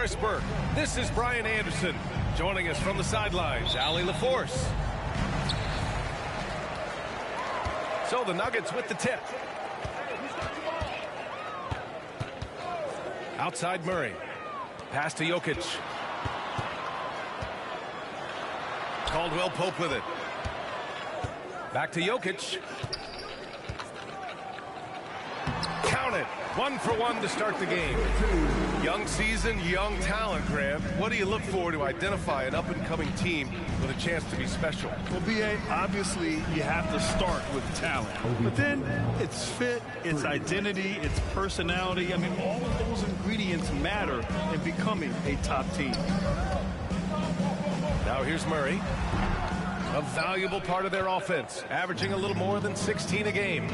Chris Burke. This is Brian Anderson. Joining us from the sidelines, Allie LaForce. So the Nuggets with the tip. Outside Murray. Pass to Jokic. Caldwell Pope with it. Back to Jokic. Count it. 1 for 1 to start the game. Young season, young talent, Graham. What do you look for to identify an up-and-coming team with a chance to be special? Well, B.A., obviously you have to start with talent. But then it's fit, it's identity, it's personality. I mean, all of those ingredients matter in becoming a top team. Now here's Murray. A valuable part of their offense, averaging a little more than 16 a game.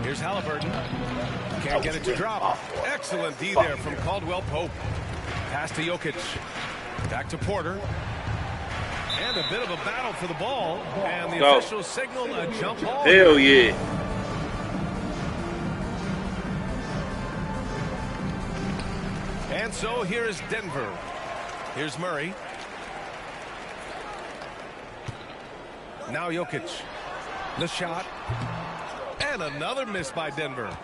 Here's Halliburton. Can't get it to drop. Excellent D there from Caldwell Pope. Pass to Jokic. Back to Porter. And a bit of a battle for the ball. And the officials signal a jump ball. Hell yeah. And so here is Denver. Here's Murray. Now Jokic. The shot. And another miss by Denver.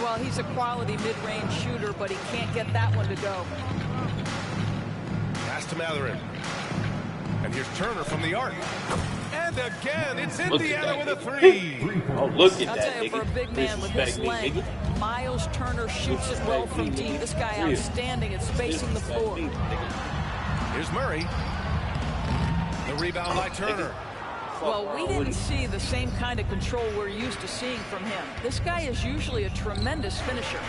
Well, he's a quality mid-range shooter, but he can't get that one to go. Pass to Mathurin. And here's Turner from the arc. And again, it's Indiana with a three. Oh, look at I'll that, tell you, nigga. for a big man with his length, Miles Turner shoots it well from deep. This guy outstanding at spacing the floor. Here's Murray. The rebound by Turner. Well, we didn't see the same kind of control we're used to seeing from him. This guy is usually a tremendous finisher.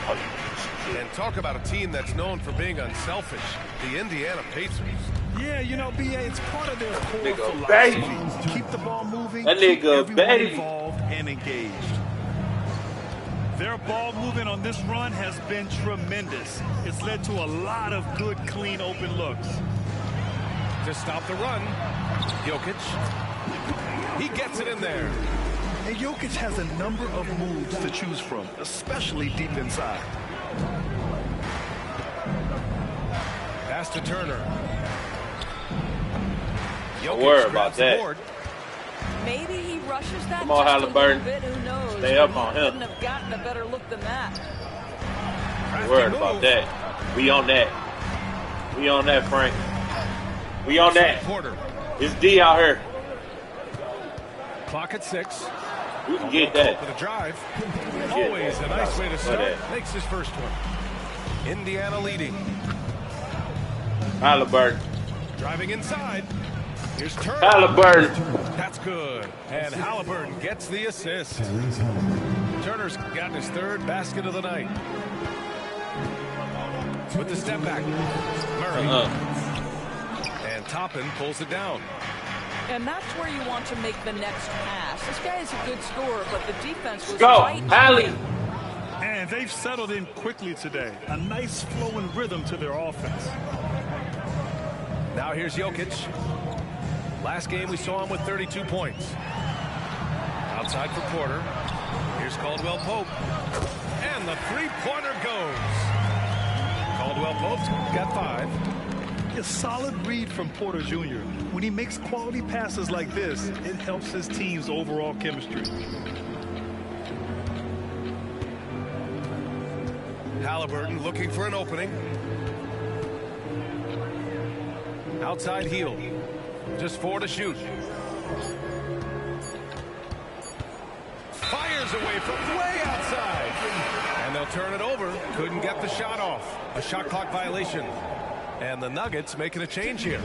And talk about a team that's known for being unselfish. The Indiana Pacers. Yeah, you know, B.A., it's part of their core Nigga, philosophy. Keep the ball moving, that keep nigga, everyone baby. involved and engaged. Their ball movement on this run has been tremendous. It's led to a lot of good, clean, open looks. To stop the run, Jokic. He gets it in there. And Jokic has a number of moves to choose from, especially deep inside. Pass to Turner. Don't worry about that. Board. Maybe he rushes that Come on, just a Halliburton. little bit. Who knows? Stay up on him. Couldn't have gotten a better look than that. Don't worry about that. We on that. We on that, Frank. We on that. Porter. It's D out here. Clock at 6. We can get that. For the drive. Always a nice way to start. Makes his first one. Indiana leading. Halliburton. Driving inside. Here's Turner. Halliburton. That's good. And Halliburton gets the assist. Turner's gotten his third basket of the night. With the step back. Murray. And Toppin pulls it down. And that's where you want to make the next pass. This guy is a good scorer, but the defense was Go, right. Hallie. And they've settled in quickly today. A nice flowing rhythm to their offense. Now here's Jokic. Last game we saw him with 32 points. Outside for Porter. Here's Caldwell Pope. And the three-pointer goes. Caldwell Pope's got 5. A solid read from Porter Jr. When he makes quality passes like this, it helps his team's overall chemistry. Halliburton looking for an opening. Outside heel. Just 4 to shoot. Fires away from way outside. And they'll turn it over. Couldn't get the shot off. A shot clock violation. And the Nuggets making a change here.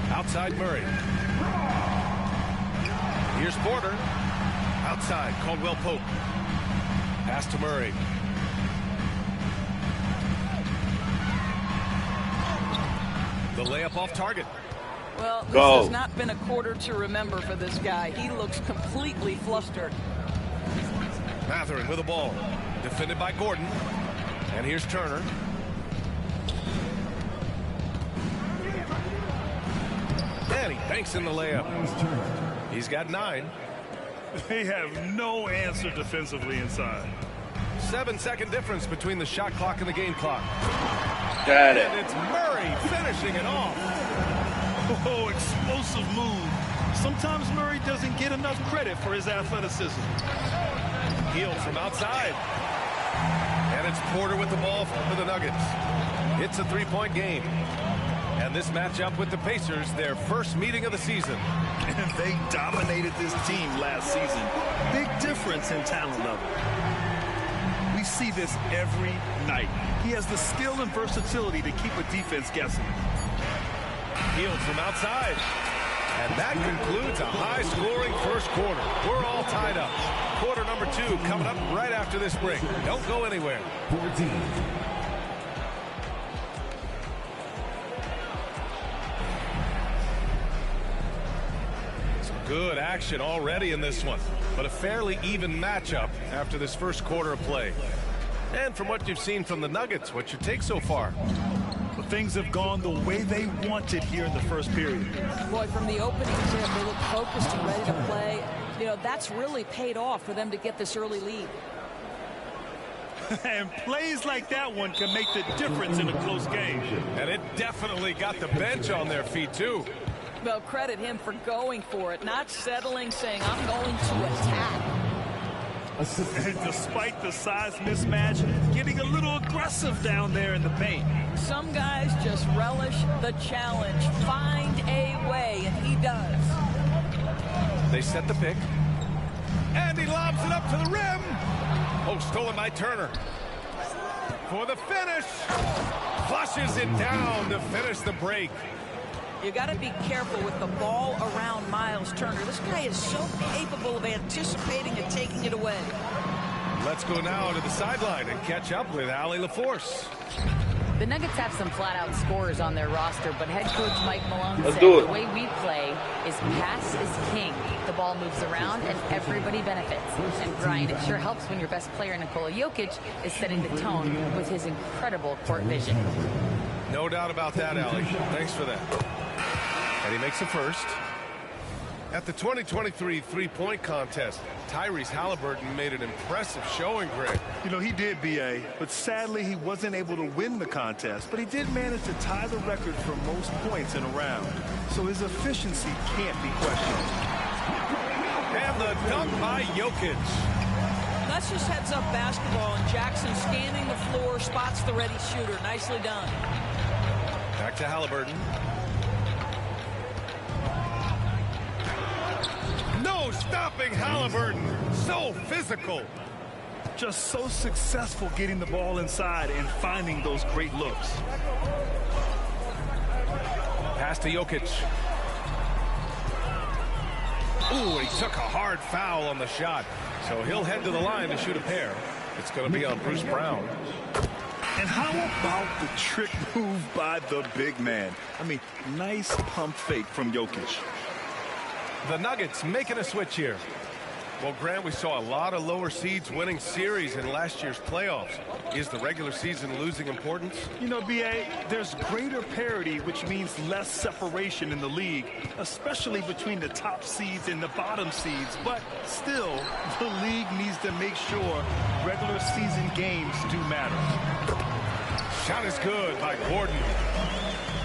Outside Murray. Here's Porter. Outside Caldwell Pope. Pass to Murray. The layup off target. Well, this has not been a quarter to remember for this guy. He looks completely flustered. Mathurin with the ball. Defended by Gordon. And here's Turner. And he banks in the layup. He's got 9. They have no answer defensively inside. 7-second difference between the shot clock and the game clock. Got it. And it's Murray finishing it off. Oh, explosive move. Sometimes Murray doesn't get enough credit for his athleticism. Heel from outside. And it's Porter with the ball for the Nuggets. It's a three-point game. And this matchup with the Pacers, their first meeting of the season. And they dominated this team last season. Big difference in talent level. We see this every night. He has the skill and versatility to keep a defense guessing. Heel from outside. And that concludes a high-scoring first quarter. We're all tied up. Quarter number 2 coming up right after this break. Don't go anywhere. 14. Some good action already in this one, but a fairly even matchup after this first quarter of play. And from what you've seen from the Nuggets, what's your take so far? But things have gone the way they wanted here in the first period. Boy, from the opening tip, they look focused and ready to play. You know, that's really paid off for them to get this early lead. And plays like that one can make the difference in a close game. And it definitely got the bench on their feet, too. Well, credit him for going for it, not settling, saying, I'm going to attack. And despite the size mismatch, getting a little aggressive down there in the paint. Some guys just relish the challenge. Find a way, and he does. They set the pick. And he lobs it up to the rim. Oh, stolen by Turner. For the finish. Flushes it down to finish the break. You got to be careful with the ball around Miles Turner. This guy is so capable of anticipating and taking it away. Let's go now to the sideline and catch up with Allie LaForce. The Nuggets have some flat-out scorers on their roster, but head coach Mike Malone said the way we play is pass is king. The ball moves around and everybody benefits. And Brian, it sure helps when your best player, Nikola Jokic, is setting the tone with his incredible court vision. No doubt about that, Allie. Thanks for that. And he makes the first. At the 2023 three-point contest, Tyrese Halliburton made an impressive showing, Greg. You know, he did, B.A., but sadly he wasn't able to win the contest. But he did manage to tie the record for most points in a round. So his efficiency can't be questioned. And the dunk by Jokic. That's just heads-up basketball, and Jackson scanning the floor, spots the ready shooter. Nicely done. Back to Halliburton. No stopping Halliburton. So physical. Just so successful getting the ball inside and finding those great looks. Pass to Jokic. Ooh, he took a hard foul on the shot. So he'll head to the line to shoot a pair. It's going to be on Bruce Brown. And how about the trick move by the big man? I mean, nice pump fake from Jokic. The Nuggets making a switch here. Well, Grant, we saw a lot of lower seeds winning series in last year's playoffs. Is the regular season losing importance? You know, B.A., there's greater parity, which means less separation in the league, especially between the top seeds and the bottom seeds. But still, the league needs to make sure regular season games do matter. Shot is good by Gordon.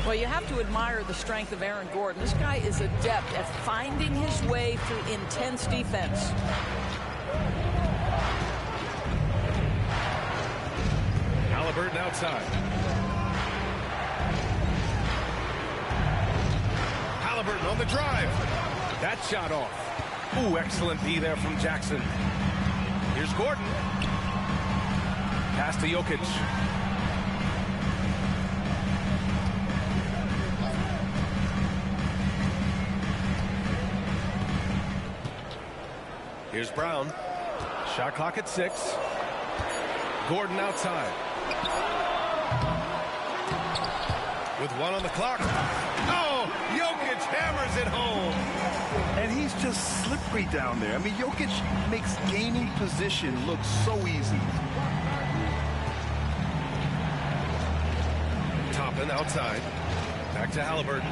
Well, you have to admire the strength of Aaron Gordon. This guy is adept at finding his way through intense defense. Halliburton outside. Halliburton on the drive. That shot off. Ooh, excellent D there from Jackson. Here's Gordon. Pass to Jokic. Here's Brown. Shot clock at 6. Gordon outside. With 1 on the clock. Oh, Jokic hammers it home. And he's just slippery down there. I mean, Jokic makes gaining position look so easy. Toppin outside. Back to Halliburton.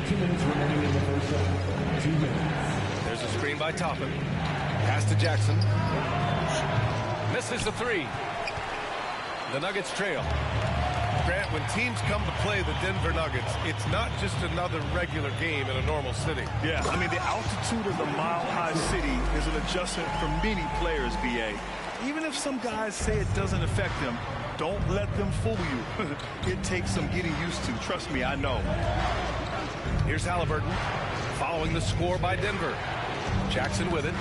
2 minutes remaining in the first half. 2 minutes. There's a screen by Toppin. Pass to Jackson. Misses the three. The Nuggets trail. Grant, when teams come to play the Denver Nuggets, it's not just another regular game in a normal city. Yeah, I mean, the altitude of the mile-high city is an adjustment for many players, BA. Even if some guys say it doesn't affect them, don't let them fool you. It takes some getting used to. Trust me, I know. Here's Halliburton, following the score by Denver. Jackson with it.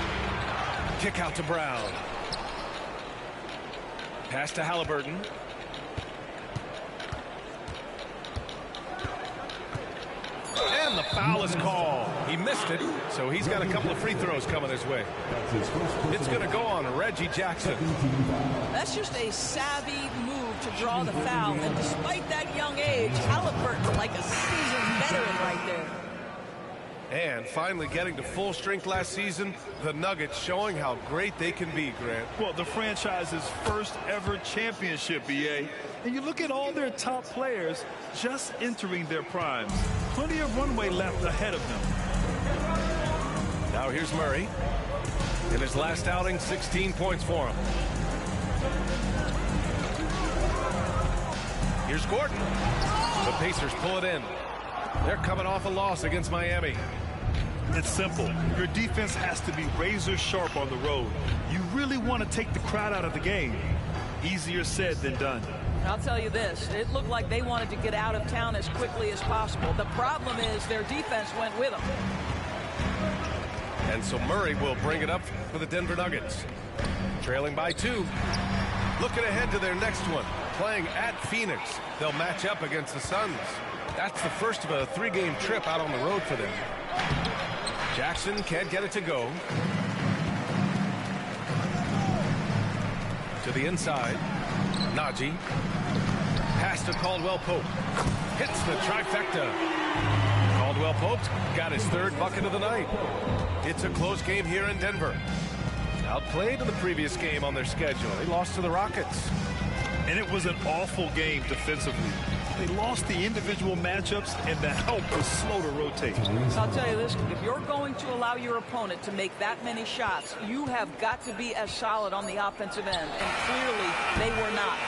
Kick out to Brown. Pass to Halliburton. And the foul is called. He missed it, so he's got a couple of free throws coming his way. It's going to go on Reggie Jackson. That's just a savvy move to draw the foul. And despite that young age, Halliburton like a seasoned veteran right there. And finally getting to full strength last season, the Nuggets showing how great they can be, Grant. Well, the franchise's first ever championship, BA. And you look at all their top players just entering their primes. Plenty of runway left ahead of them. Now here's Murray. In his last outing, 16 points for him. Here's Gordon. The Pacers pull it in. They're coming off a loss against Miami. It's simple. Your defense has to be razor sharp on the road. You really want to take the crowd out of the game. Easier said than done. I'll tell you this, it looked like they wanted to get out of town as quickly as possible. The problem is their defense went with them. And so Murray will bring it up for the Denver Nuggets. Trailing by 2. Looking ahead to their next one. Playing at Phoenix. They'll match up against the Suns. That's the first of a 3-game trip out on the road for them. Jackson can't get it to go. To the inside. Najee. Pass to Caldwell Pope. Hits the trifecta. Caldwell Pope's got his 3rd bucket of the night. It's a close game here in Denver. Outplayed in the previous game on their schedule. They lost to the Rockets. And it was an awful game defensively. They lost the individual matchups, and the help was slow to rotate. I'll tell you this, if you're going to allow your opponent to make that many shots, you have got to be as solid on the offensive end, and clearly they were not.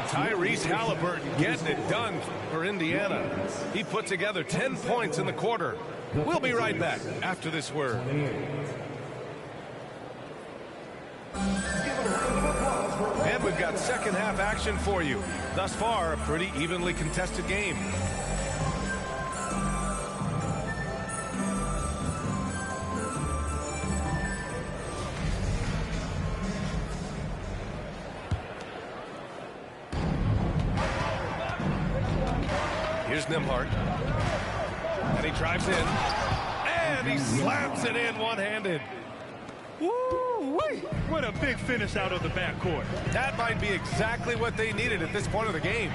Tyrese Halliburton getting it done for Indiana. He put together 10 points in the quarter. We'll be right back after this word. And we've got second half action for you. Thus far, a pretty evenly contested game. Here's Nembhard. And he drives in. And he slams it in one-handed. Woo-wee! What a big finish out of the backcourt. That might be exactly what they needed at this point of the game.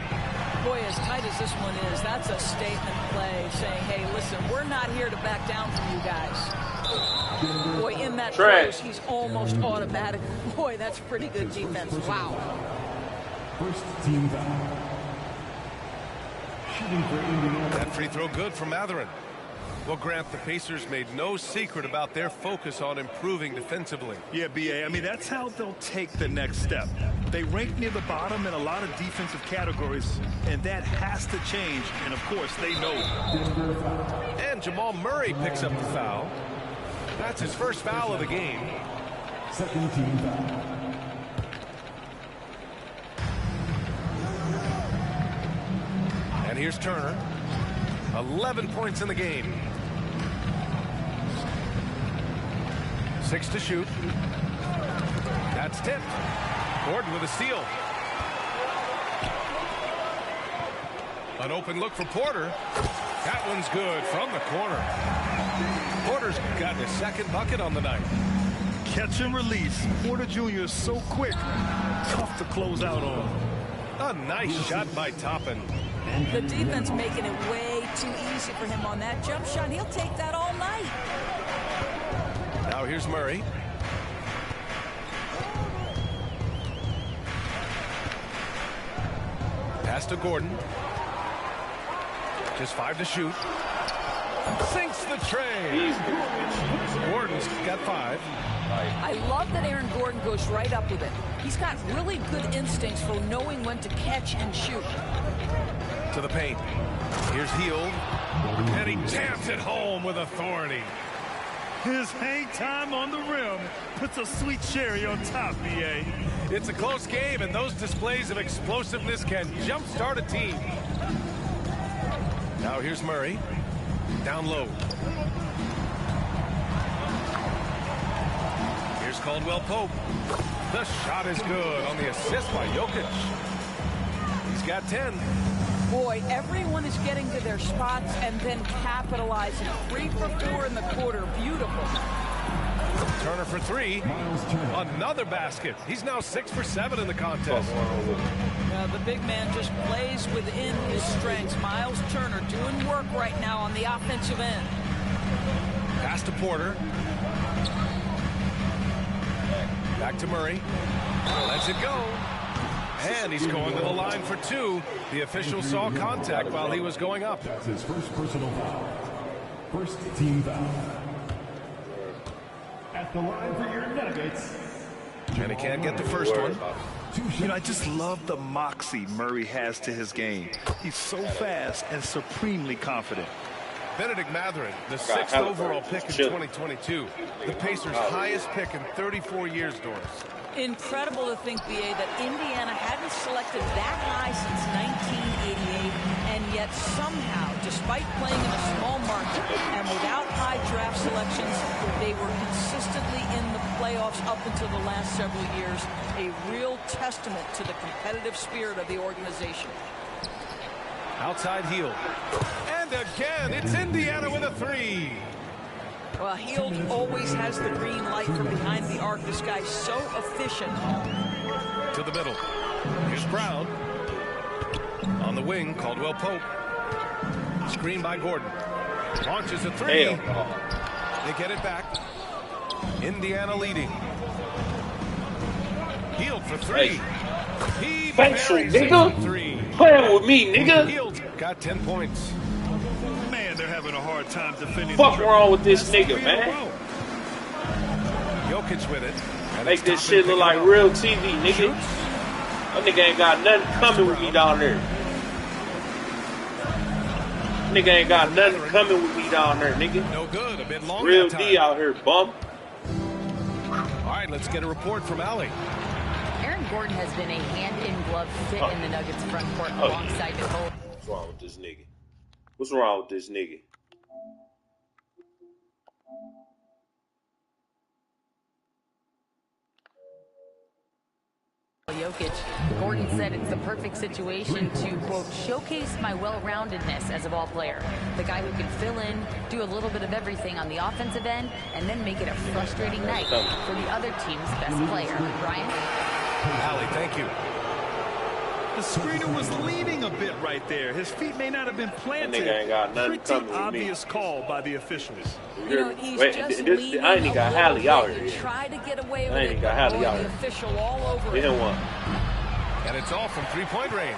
Boy, as tight as this one is, that's a statement play saying, hey, listen, we're not here to back down from you guys. Boy, in that close, he's almost automatic. Boy, that's pretty good defense. Wow. First team foul. Shooting for Indiana. That free throw good from Mathurin. Well, Grant, the Pacers made no secret about their focus on improving defensively. Yeah, BA, I mean, that's how they'll take the next step. They rank near the bottom in a lot of defensive categories, and that has to change, and of course, they know it. And Jamal Murray picks up the foul. That's his first foul of the game. Second team foul. And here's Turner. 11 points in the game. 6 to shoot. That's tipped. Gordon with a steal. An open look for Porter. That one's good from the corner. Porter's got his 2nd bucket on the night. Catch and release. Porter Jr. is so quick. Tough to close out on. A nice shot by Toppin. The defense making it way too easy for him on that jump shot. He'll take that all night. Now here's Murray. Pass to Gordon. Just 5 to shoot. Sinks the tray. Gordon's got 5. I love that Aaron Gordon goes right up with it. He's got really good instincts for knowing when to catch and shoot. To the paint. Here's Hield. And he jams it home with authority. His hang time on the rim puts a sweet cherry on top, BA. It's a close game, and those displays of explosiveness can jumpstart a team. Now here's Murray. Down low. Here's Caldwell Pope. The shot is good on the assist by Jokic. He's got 10. Boy, everyone is getting to their spots and then capitalizing. 3 for 4 in the quarter. Beautiful. Turner for 3. Another basket. He's now 6 for 7 in the contest. The big man just plays within his strengths. Miles Turner doing work right now on the offensive end. Pass to Porter. Back to Murray. Lets it go. And he's going to the line for 2. The official saw contact while he was going up. That's his first personal foul. First team foul. At the line for your Nuggets. And he can't get the first one. You know, I just love the moxie Murray has to his game. He's so fast and supremely confident. Benedict Mathurin, the 6th overall pick in 2022. The Pacers' highest pick in 34 years, Doris. Incredible to think, BA, that Indiana hadn't selected that high since 1988, and yet somehow, despite playing in a small market and without high draft selections, they were consistently in the playoffs up until the last several years. A real testament to the competitive spirit of the organization. Outside Hield. And again, it's Indiana with a 3. Well, Hield always has the green light from behind the arc. This guy's so efficient. To the middle. Here's Brown. On the wing, Caldwell Pope. Screen by Gordon. Launches a 3. They get it back. Indiana leading. Hield for 3. He buries it for 3. Playing with me, nigga. Hield got 10 points. Man, they're having a hard time defending. Fuck wrong with this nigga, man? Jokic with it. Make this shit look like real TV, nigga. That nigga ain't got nothing coming with me down there. Nigga ain't got nothing coming with me down there, nigga. No good. A bit long. Real D out here, bum. All right, let's get a report from Allie. Aaron Gordon has been a hand-in-glove fit in the Nuggets front court alongside Nicole. What's wrong with this nigga? What's wrong with this nigga? Jokic. Gordon said it's the perfect situation to, quote, showcase my well-roundedness as a ball player. The guy who can fill in, do a little bit of everything on the offensive end, and then make it a frustrating night for the other team's best player. Brian? Allie, thank you. The screener was leaning a bit right there. His feet may not have been planted. That nigga ain't got nothing Pretty coming with me. obvious call by the officials. You know, he's Wait, just I ain't even got Hallie out here. Try to get away with I ain't it, got but Hallie boy, out the here. official all over We it. didn't want. And it's all from 3-point range.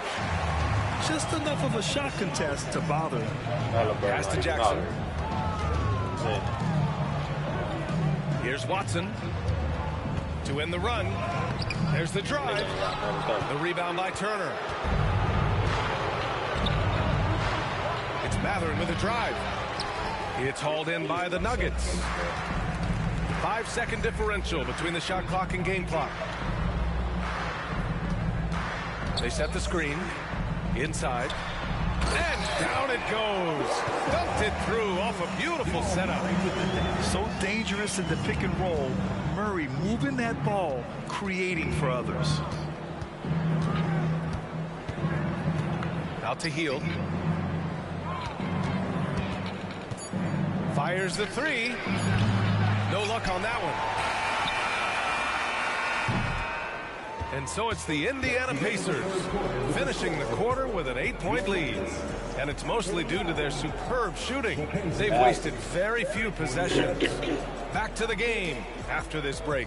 Just enough of a shot contest to bother him. Pass to Jackson. Here's Watson to end the run. There's the drive. The rebound by Turner. It's Mathurin with a drive. It's hauled in by the Nuggets. 5-second differential between the shot clock and game clock. They set the screen. Inside. And down it goes. Dumped it through off a beautiful setup. So dangerous in the pick and roll. Murray moving that ball, creating for others. Out to Hield. Fires the 3. No luck on that one. And so it's the Indiana Pacers finishing the quarter with an 8-point lead. And it's mostly due to their superb shooting. They've wasted very few possessions. Back to the game after this break.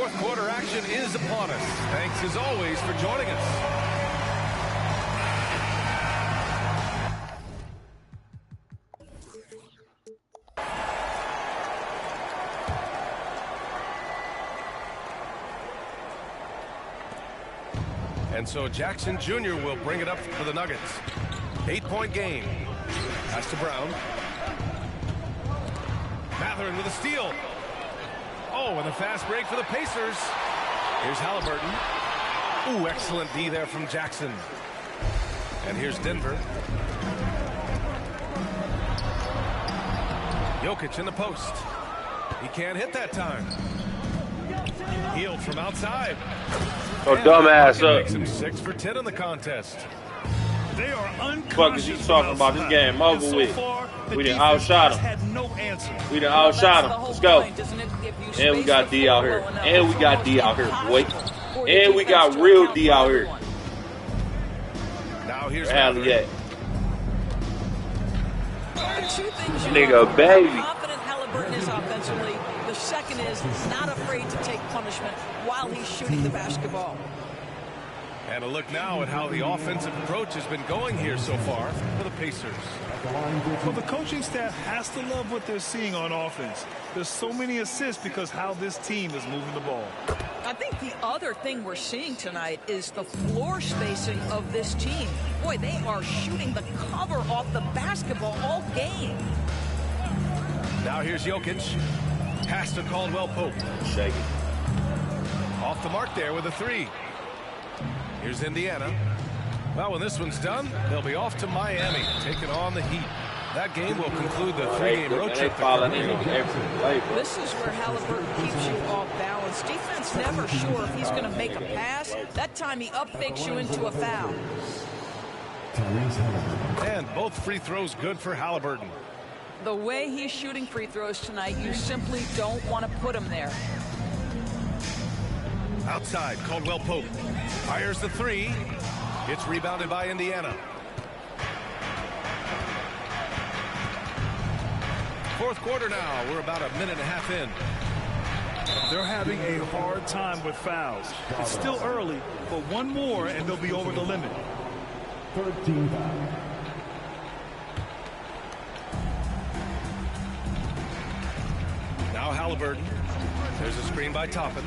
Fourth quarter action is upon us. Thanks as always for joining us. And so Jackson Jr. will bring it up for the Nuggets. 8-point game. Pass to Brown. Mathurin with a steal. Oh, and a fast break for the Pacers. Here's Halliburton. Ooh, excellent D there from Jackson. And here's Denver. Jokic in the post. He can't hit that time. Healed from outside. Oh, dumbass Makes him 6 for 10 in the contest. They are unconscious. Fuck is you talking about? This game over so with. Far, We done outshot him. Had no answer. We done outshot him. Let's go. And we got D out here. And we got D out here, boy. And we got real D out here. Now here's Alley at. Nigga, baby. Confident Halliburton is offensively. The second is not afraid to take punishment while he's shooting the basketball. And a look now at how the offensive approach has been going here so far for the Pacers. Well, the coaching staff has to love what they're seeing on offense. There's so many assists because how this team is moving the ball. I think the other thing we're seeing tonight is the floor spacing of this team. Boy, they are shooting the cover off the basketball all game. Now here's Jokic. Pass to Caldwell Pope. Shake it. Off the mark there with a 3. Here's Indiana. Well, when this one's done, they'll be off to Miami, taking on the Heat. That game will conclude the 3-game road trip. This is where Halliburton keeps you off balance. Defense never sure if he's going to make a pass. That time he up-fakes you into a foul. And both free throws good for Halliburton. The way he's shooting free throws tonight, you simply don't want to put him there. Outside, Caldwell Pope fires the 3. It's rebounded by Indiana. Fourth quarter now. We're about a minute and a half in. They're having a hard time with fouls. It's still early, but one more and they'll be over the limit. 13 foul. Now Halliburton. There's a screen by Toppin.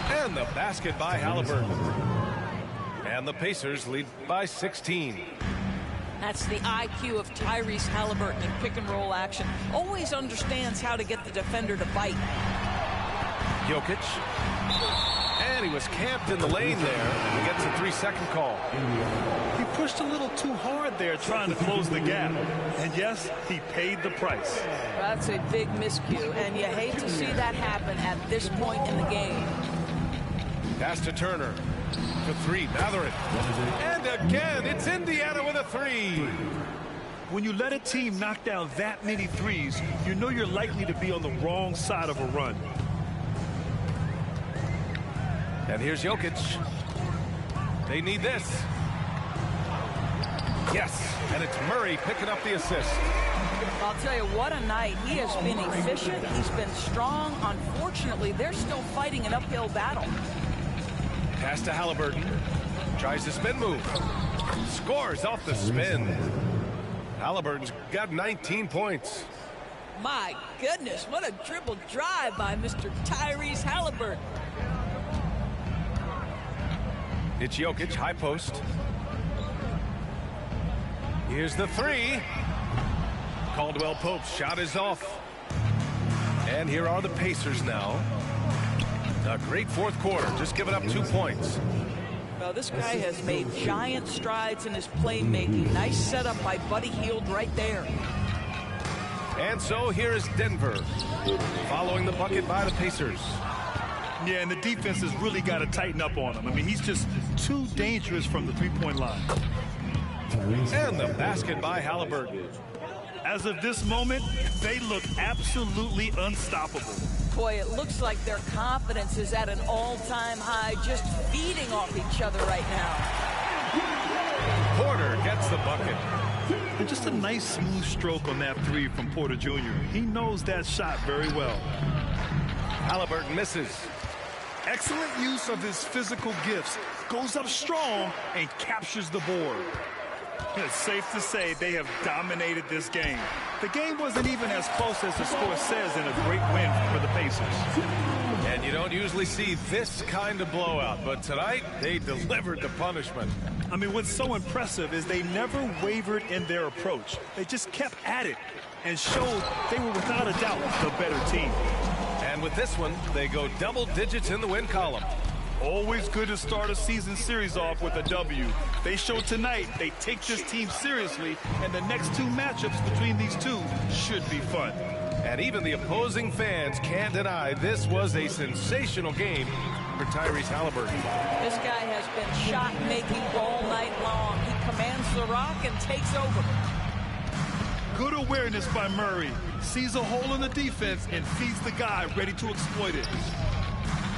And the basket by Halliburton. And the Pacers lead by 16. That's the IQ of Tyrese Halliburton in pick-and-roll action. Always understands how to get the defender to bite. Jokic. And he was camped in the lane there. He gets a 3-second call. He pushed a little too hard there trying to close the gap. And yes, he paid the price. That's a big miscue, and you hate to see that happen at this point in the game. Pass to Turner. For 3, Mathurin. And again, it's Indiana with a 3. When you let a team knock down that many threes, you know you're likely to be on the wrong side of a run. And here's Jokic. They need this. Yes, and it's Murray picking up the assist. I'll tell you what a night. He has been efficient. He's been strong. Unfortunately, they're still fighting an uphill battle. Pass to Halliburton. Tries the spin move. Scores off the spin. Halliburton's got 19 points. My goodness, what a dribble drive by Mr. Tyrese Halliburton. It's Jokic, high post. Here's the 3. Caldwell Pope's shot is off. And here are the Pacers now. A great fourth quarter, just giving up 2 points. Well, this guy has made giant strides in his playmaking. Nice setup by Buddy Hield right there. And so here is Denver, following the bucket by the Pacers. Yeah, and the defense has really got to tighten up on him. I mean, he's just too dangerous from the three-point line. And the basket by Halliburton. As of this moment, they look absolutely unstoppable. Boy, it looks like their confidence is at an all-time high, just feeding off each other right now. Porter gets the bucket. And just a nice smooth stroke on that 3 from Porter Jr. He knows that shot very well. Halliburton misses. Excellent use of his physical gifts. Goes up strong and captures the board. It's safe to say they have dominated this game. The game wasn't even as close as the score says in a great win for the Pacers. And you don't usually see this kind of blowout, but tonight they delivered the punishment. I mean, what's so impressive is they never wavered in their approach. They just kept at it and showed they were without a doubt the better team. And with this one, they go double digits in the win column. Always good to start a season series off with a W. They showed tonight they take this team seriously, and the next two matchups between these two should be fun. And even the opposing fans can't deny this was a sensational game for Tyrese Halliburton. This guy has been shot-making all night long. He commands the rock and takes over. Good awareness by Murray. Sees a hole in the defense and feeds the guy ready to exploit it.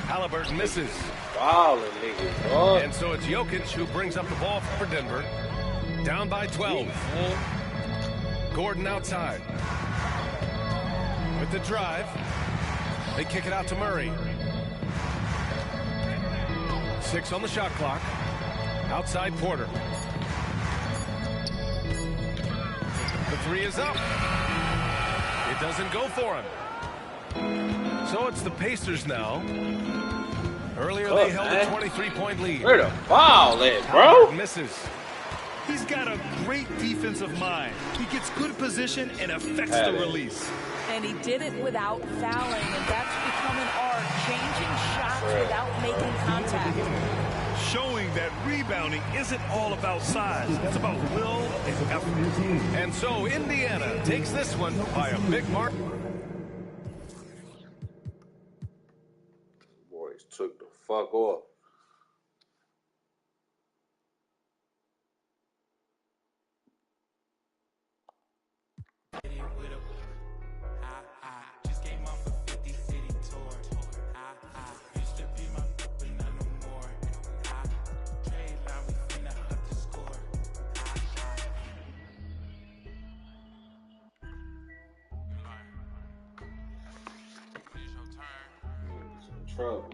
Halliburton misses. Wow, nigga. And so it's Jokic who brings up the ball for Denver. Down by 12. Gordon outside. With the drive, they kick it out to Murray. 6 on the shot clock. Outside Porter. The 3 is up. It doesn't go for him. So it's the Pacers now. Earlier they held a 23-point lead. Where the foul at, bro? Misses. He's got a great defensive mind. He gets good position and affects the release. And he did it without fouling, and that's become an art, changing shots without making contact. Showing that rebounding isn't all about size. It's about will and effort. And so Indiana takes this one by a big mark. Boys took the fuck off. Trouble.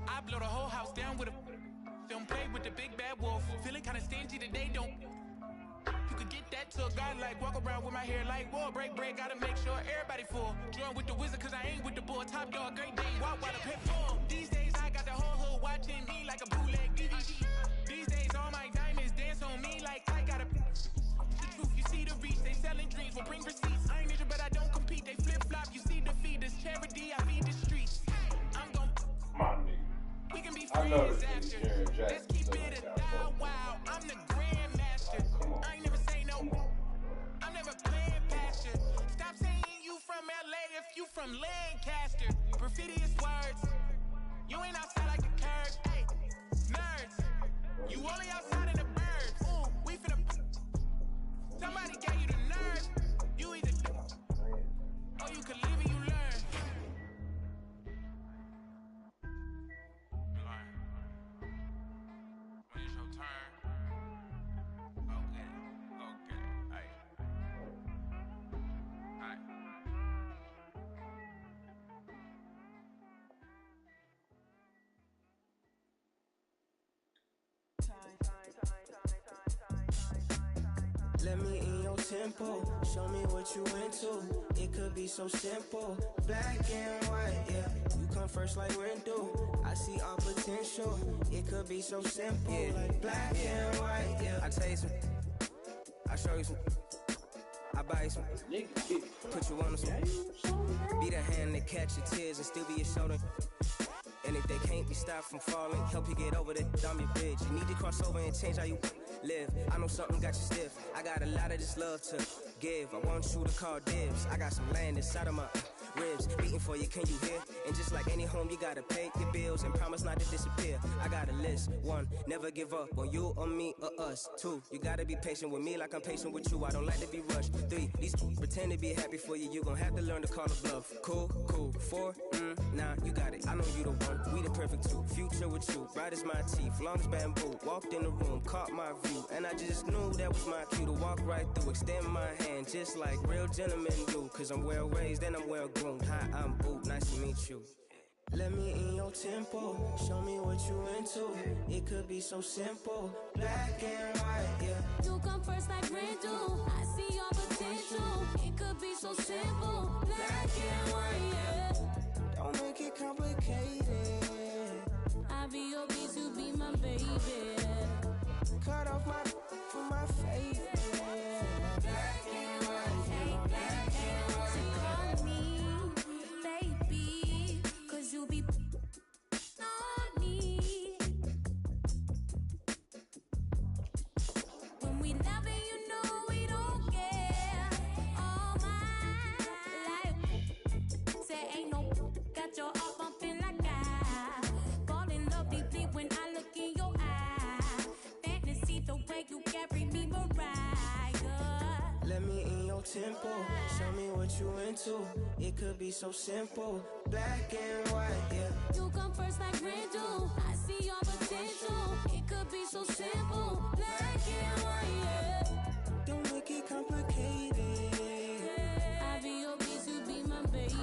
I blow the whole house down with a. Don't play with the big bad wolf. Feeling kinda stingy today, don't. You could get that to a guy like walk around with my hair like whoa, break, gotta make sure everybody full. Join with the wizard cause I ain't with the bull. Top dog, great day, walk while the pit full. These days I got the whole hood watching me like a bootleg DVD. These days all my diamonds dance on me like I got a. You see the reach, they selling dreams, will bring receipts. I ain't injured, but I don't compete. They flip-flop, you see the feed, this charity, I feed the streets. I'm gon' we can be friends after. Let's keep it a thou wow. I'm the grandmaster. I ain't never say no. I'm never playing past you. Stop saying you from LA if you from Lancaster. Graffiti is words. You ain't outside like the curb. Hey, nerds. You only outside in the birds. Ooh, we finna. Somebody gave you the nerve. You either or you can live and you learn. When it's your turn, go get it. Go get it. Hey. Hey. Let me in your tempo, show me what you into. It could be so simple, black and white, yeah. You come first like rental, I see all potential. It could be so simple, yeah. Like black and white, yeah. I tell you some, I show you some, I buy you some, put you on some. Be the hand that catch your tears and still be your shoulder. And if they can't be stopped from falling, help you get over that dummy bridge. You need to cross over and change how you live. I know something got you stiff. I got a lot of this love to give. I want you to call dibs. I got some land inside of my ribs beating for you, can you hear? And just like any home, you gotta pay your bills and promise not to disappear. I got a list. 1, never give up on you or me or us. 2, you gotta be patient with me like I'm patient with you. I don't like to be rushed. 3, these pretend to be happy for you. You gon' have to learn to call a bluff. Cool. 4, nah, you got it. I know you the one. We the perfect two. Future with you, bright as my teeth, long as bamboo. Walked in the room, caught my view, and I just knew that was my cue to walk right through. Extend my hand, just like real gentlemen do. Cause I'm well raised and I'm well groomed. Hi, I'm Boot. Nice to meet you. Let me in your tempo, show me what you into. It could be so simple, black and white, yeah. You come first like rain do. I see your potential. It could be so simple, black and white, yeah. Don't make it complicated. I be your beast, you be my baby. Cut off my from my face. Black and white, yeah. Black and white. So call me, baby, cause you be on me. When we love it, you know we don't care. All my life, say ain't no got your heart bumping like I fall in love deeply when I look in your eye. Fantasy the way you carry me, Mariah. Let me in your tempo, show me what you into. It could be so simple, black and white, yeah. You come first like rain do. I see your potential. It could be so simple, black and white, yeah. Don't make it complicated. I be your beast, you be my baby.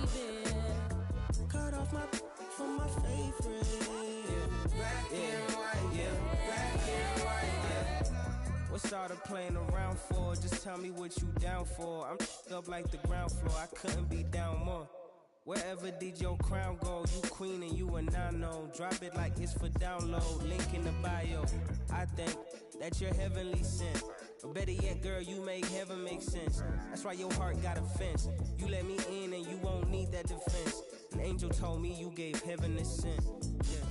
Cut off my from my favorite. Black and white, yeah. Black and white, yeah. What's all the playing around for? Just tell me what you down for. I'm up like the ground floor. I couldn't be down more. Wherever did your crown go? You queen and you a nano. Drop it like it's for download. Link in the bio. I think that you're heavenly sent. Or better yet, girl, you make heaven make sense. That's why your heart got a fence. You let me in and you won't need that defense. An angel told me you gave heaven a scent. Yeah.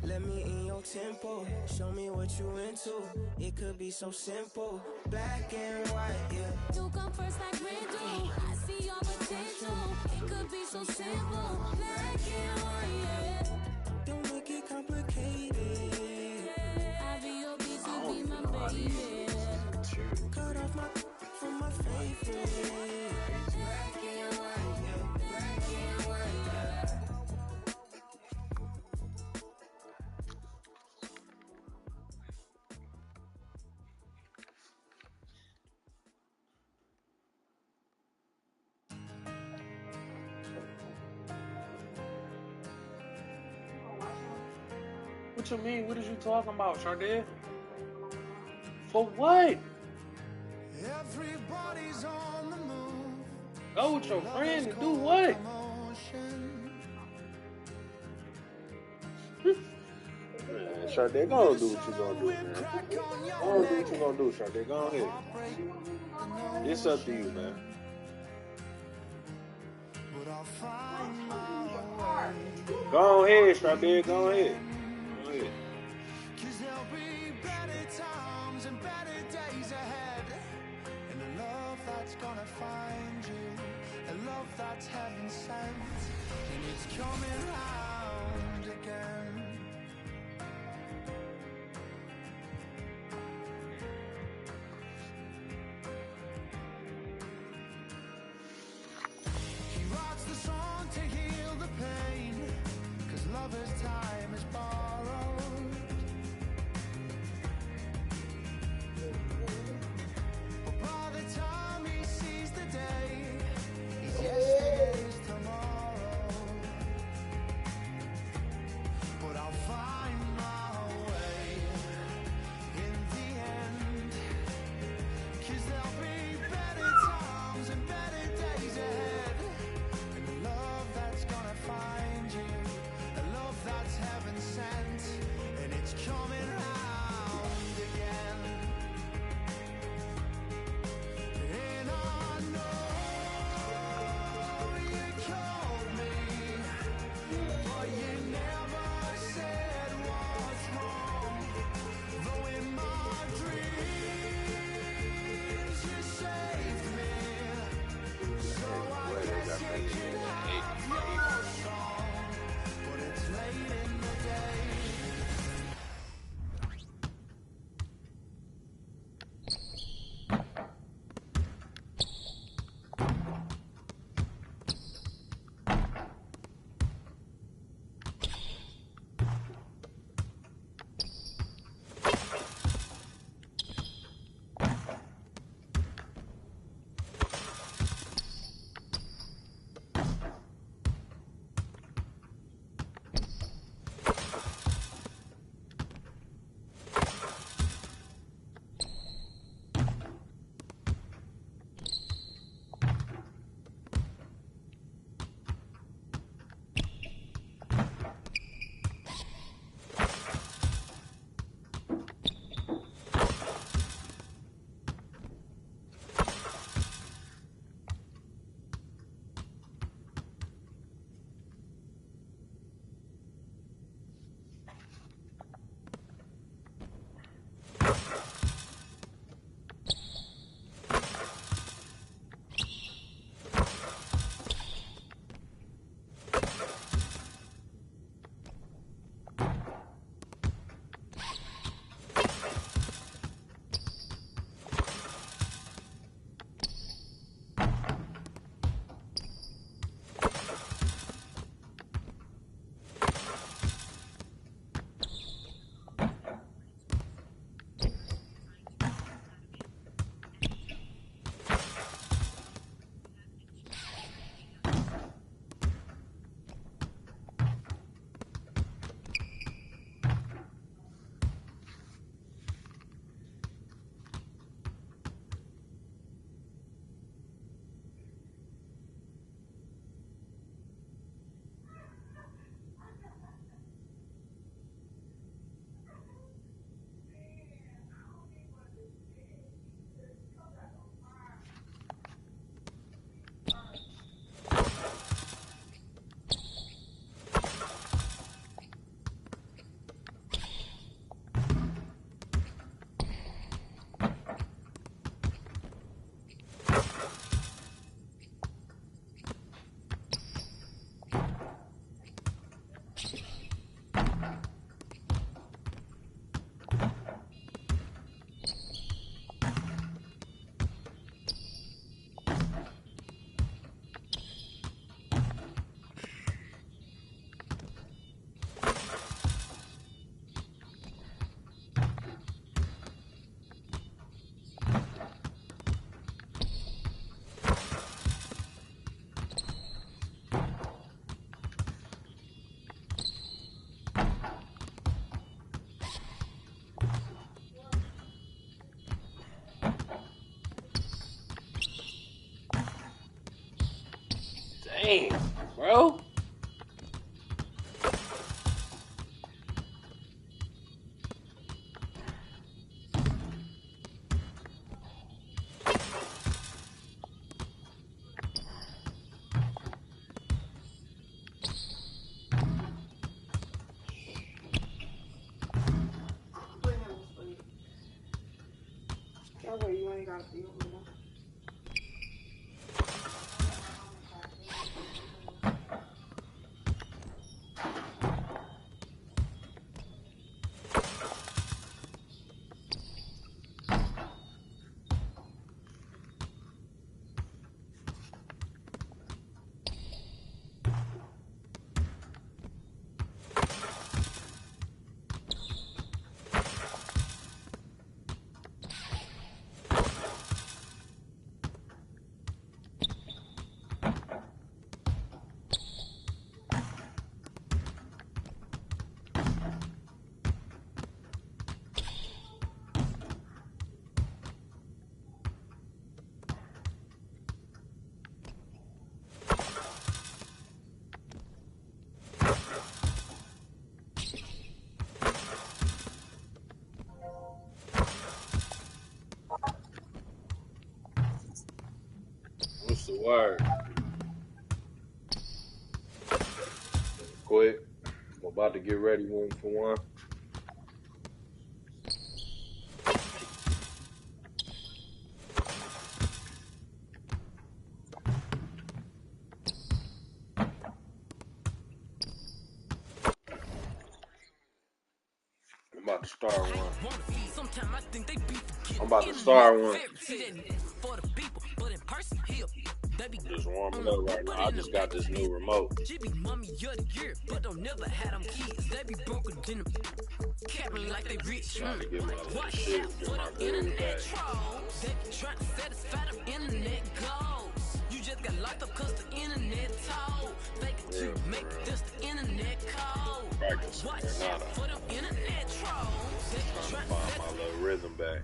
Let me in your tempo, show me what you into. It could be so simple, black and white, yeah. You come first like rain do. I see your potential. It could be so simple, black and white, yeah. Don't make it complicated. I be your beast, you be my baby. Cut off my from my favorite. Black and white, yeah. Black and white, yeah. What you mean? What is you talking about, Sharday? For what? Everybody's on the move. Go with your friend and do what? Man, Sharday, go do what you gonna do, man. Go do what you gonna do, Sharday. Go ahead. It's up to you, man. Go ahead, Sharday. Go ahead. Go ahead. Cause there'll be better times and better days ahead. And a love that's gonna find you. A love that's heaven sent. And it's coming round again. He writes the song to heal the pain. Cause lover's time is borrowed. But by the time he sees the day, he's yesterday's tomorrow. But Damn, bro. You ain't got to deal with them. What's the word? Quick. I'm about to get ready one for one. I'm about to start one. I'm about to start one. Just warming up right now. I just got this new remote. Trying to get my little shit, get my groove back. You just got locked up cause the internet told. Fake it to make it just the internet code. Watch out for them internet trolls. Trying to find my little rhythm back.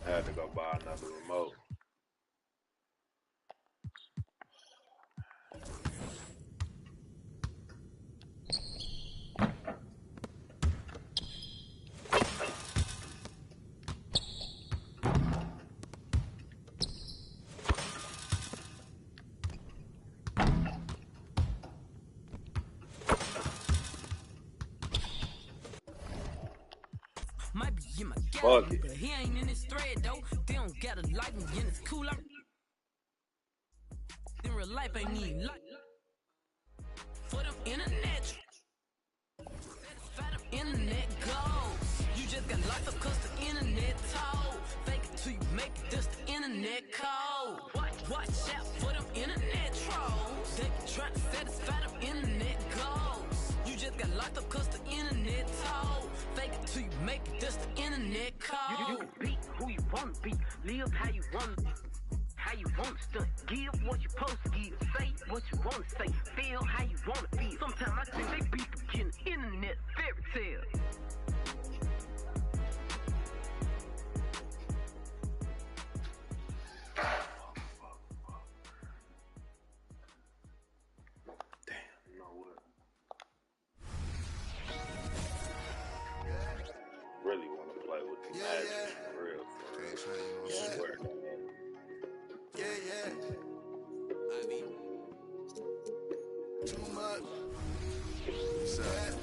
I had to go buy another remote. Might be in my gallery, but he ain't in his thread though. They don't gotta like me and it's cool. I'm in real life ain't even like for them internet. Internet goes. You just got locked up cause the internet told. Fake it till you make it, that's the internet code. Watch out for them internet trolls. They be trying to satisfy them internet goals. You just got locked up cause the internet told. Fake it till you make it, that's the internet code. You be who you wanna be, live how you wanna be. How you want to give what you supposed to give, say what you want to say, feel how you want to feel. Sometimes I think they be forgetting internet fairy tale. Damn, you know what? Really want to play with the magic for real. I swear. Yeah. I mean, too much. Sad.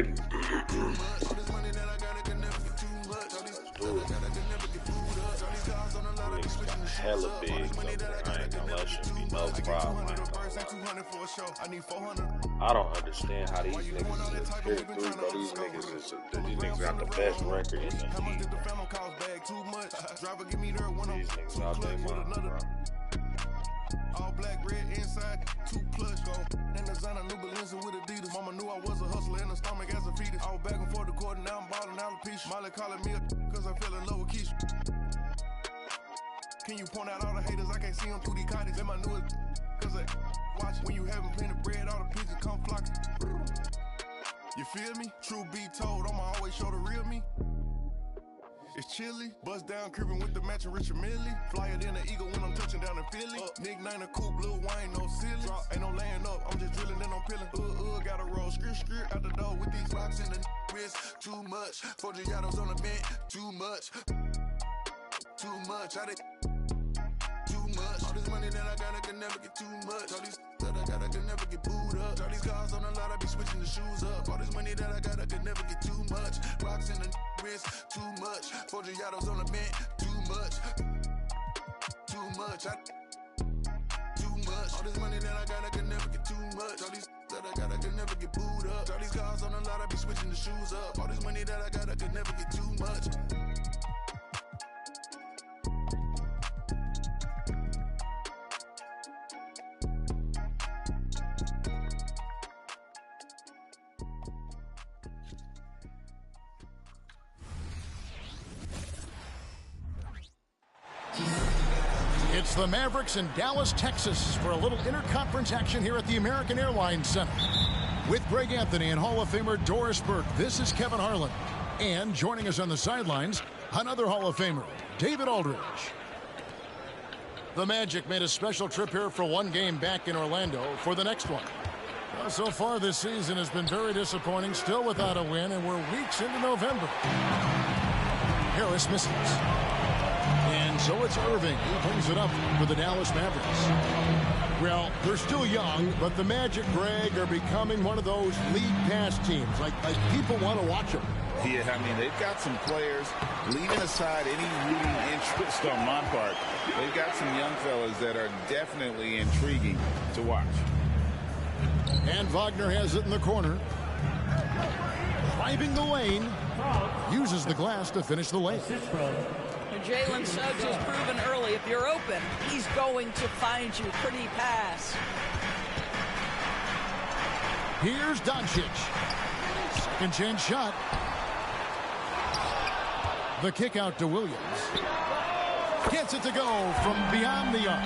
already. Hella big, so I ain't gonna let you be no problem. I don't understand how these niggas is tier 3, but these niggas got the best record in the league. These niggas out there, bro. All black, red inside, 2 plush go. And designer new Balenci with Adidas. Mama knew I was a hustler in the stomach as a fetus. I was back and forth the court and now I'm ballin' alopecia. Molly calling me a cause I fell in love with Keisha. Can you point out all the haters? I can't see them through these cottage. In my newest cause I watch when you having plenty of bread, all the pigeons come flocking. You feel me? Truth be told, I'ma always show the real me. It's chilly, bust down cribbin' with the matching Richard Millie. Flyer than an eagle when I'm touching down in Philly. Nickname a coupe, Lil Wayne, no silly. Ain't no laying up, I'm just drilling and I'm peeling. Gotta roll, skirt out the door with these rocks in the wrist. Too much, 4 Giados on the bench, too much. Too much, too much. All this money that I got, I can never get too much. All these that I got, I can never get booed up. All these cars on the lot, I be switching the shoes up. All this money that I got, I can never get too much. Rocks in the wrist, too much. 4 Giados on the bench, too much. Too much, too much. All this money that I got, I can never get too much. All these that I got, I can never get booed up. All these cars on the lot, I be switching the shoes up. All this money that I got, I can never get too much. It's the Mavericks in Dallas, Texas for a little interconference action here at the American Airlines Center. With Greg Anthony and Hall of Famer Doris Burke, this is Kevin Harlan. And joining us on the sidelines, another Hall of Famer, David Aldridge. The Magic made a special trip here for one game back in Orlando for the next one. Well, so far this season has been very disappointing, still without a win, and we're weeks into November. Harris misses. And so it's Irving who brings it up for the Dallas Mavericks. Well, they're still young, but the Magic, Greg, are becoming one of those league pass teams. Like people want to watch them. Yeah, I mean, they've got some players, leaving aside any rooting interest on my part, they've got some young fellas that are definitely intriguing to watch. And Wagner has it in the corner. Driving the lane. Uses the glass to finish the lane. Jalen Suggs has proven early, if you're open, he's going to find you. Pretty pass. Here's Doncic. Second chance shot. The kick out to Williams. Gets it to go from beyond the arc.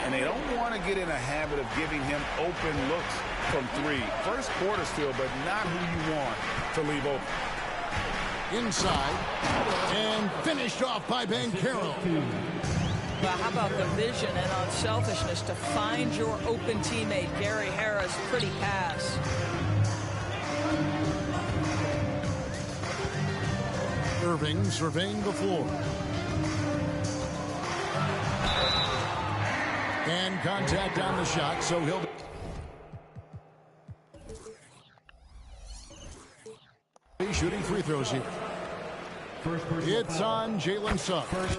And they don't want to get in a habit of giving him open looks from 3. First quarter still, but not who you want to leave open. Inside, and finished off by Banchero. Well, how about the vision and unselfishness to find your open teammate, Gary Harris. Pretty pass. Irving surveying the floor. And contact on the shot, so he'll... shooting free throws here. It's on Jalen Suggs.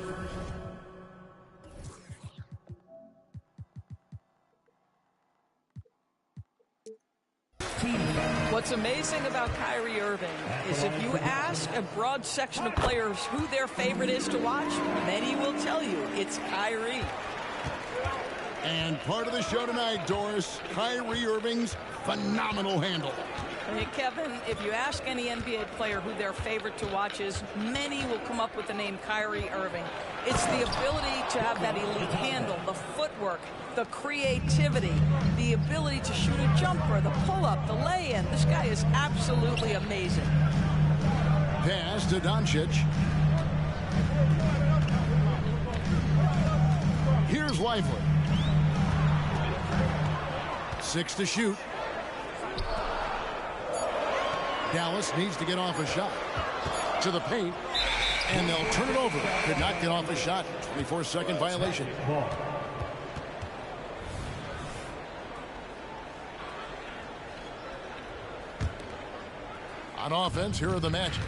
What's amazing about Kyrie Irving is if you ask a broad section of players who their favorite is to watch, many will tell you it's Kyrie. And part of the show tonight, Doris, Kyrie Irving's phenomenal handle. Hey, Kevin, if you ask any NBA player who their favorite to watch is, many will come up with the name Kyrie Irving. It's the ability to have that elite handle, the footwork, the creativity, the ability to shoot a jumper, the pull-up, the lay-in. This guy is absolutely amazing. Pass to Doncic. Here's Lively. 6 to shoot. Dallas needs to get off a shot. To the paint. And they'll turn it over. Could not get off a shot. 24-second violation. On offense, here are the Magic.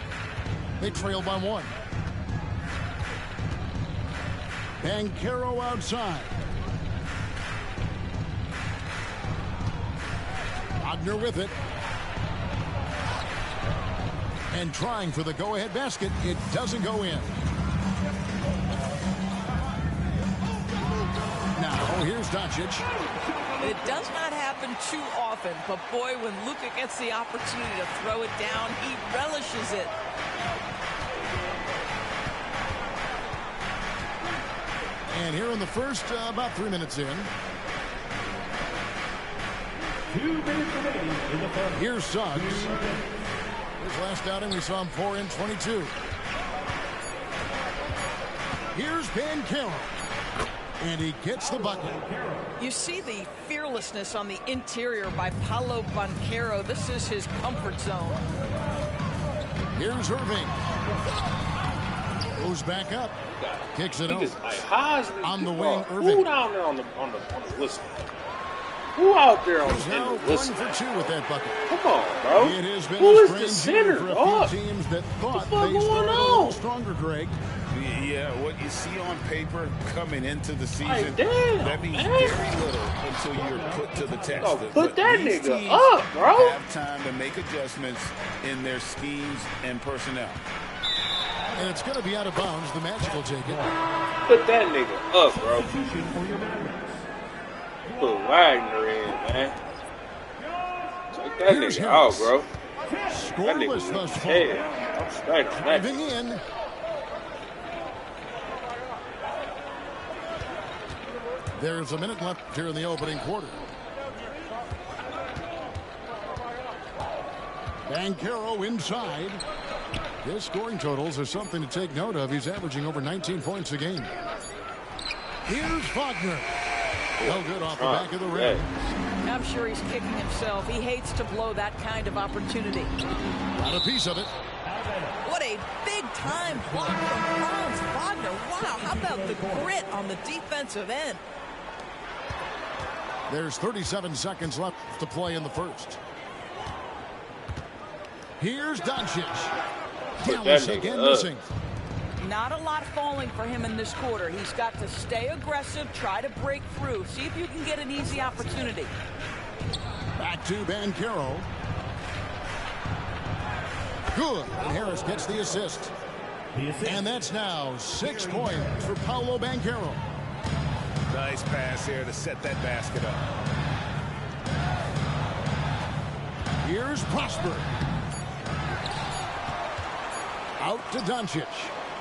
They trail by 1. Banchero outside. Wagner with it. And trying for the go-ahead basket. It doesn't go in. Now, here's Doncic. It does not happen too often, but boy, when Luka gets the opportunity to throw it down, he relishes it. And here in the first, about 3 minutes in. 2 minutes remaining in the first. Here's Suggs. His last outing, we saw him pour in 22. Here's Banchero. And he gets the bucket. You see the fearlessness on the interior by Paolo Banchero. This is his comfort zone. Here's Irving. Goes back up. Kicks it over. On the wing, Irving. Who down there on the list? Who out there on the list? 1 for 2 with that bucket. Come on, bro. It has been Who a is the strange year center? for a few teams that thought they started a little stronger, Greg. Yeah, what you see on paper coming into the season, that means man. very little until you're put to the test. Oh, put that these nigga teams up, bro. have time to make adjustments in their schemes and personnel. And it's going to be out of bounds. The Magic will take it. Put that nigga up, bro. Put Wagner in, man. Take that Here's nigga out, bro. Scoreless thus far. I'm straight on that. Driving in. There's a minute left here in the opening quarter. Banchero inside. His scoring totals are something to take note of. He's averaging over 19 points a game. Here's Wagner. No good off the back of the rim. I'm sure he's kicking himself. He hates to blow that kind of opportunity. Got a piece of it. What a big-time block from Franz Wagner. Wow, how about the grit on the defensive end? There's 37 seconds left to play in the first. Here's Doncic. Dallas again missing. Not a lot falling for him in this quarter. He's got to stay aggressive, try to break through. See if you can get an easy opportunity. Back to Banchero. Good. And Harris gets the assist. And that's now 6 points for Paolo Banchero. Nice pass here to set that basket up. Here's Prosper. Out to Doncic.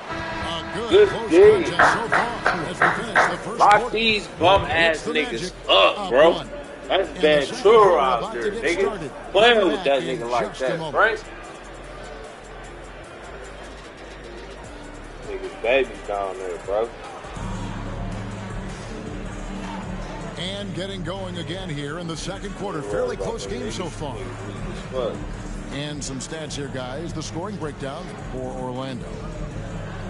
A good close contest so far as we finish the first Lock quarter. these bum-ass niggas up, bro. That's Ventura out there, nigga. Playing with that nigga like that, right? Niggas babies down there, bro. And getting going again here in the second quarter. Fairly close game so far. And some stats here, guys. The scoring breakdown for Orlando.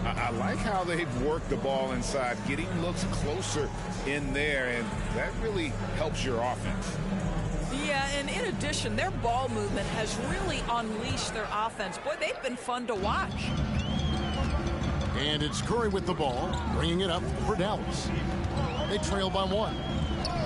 I like how they've worked the ball inside, getting looks closer in there, and that really helps your offense. Yeah, and in addition, their ball movement has really unleashed their offense. Boy, they've been fun to watch. And it's Curry with the ball, bringing it up for Dallas. They trail by 1.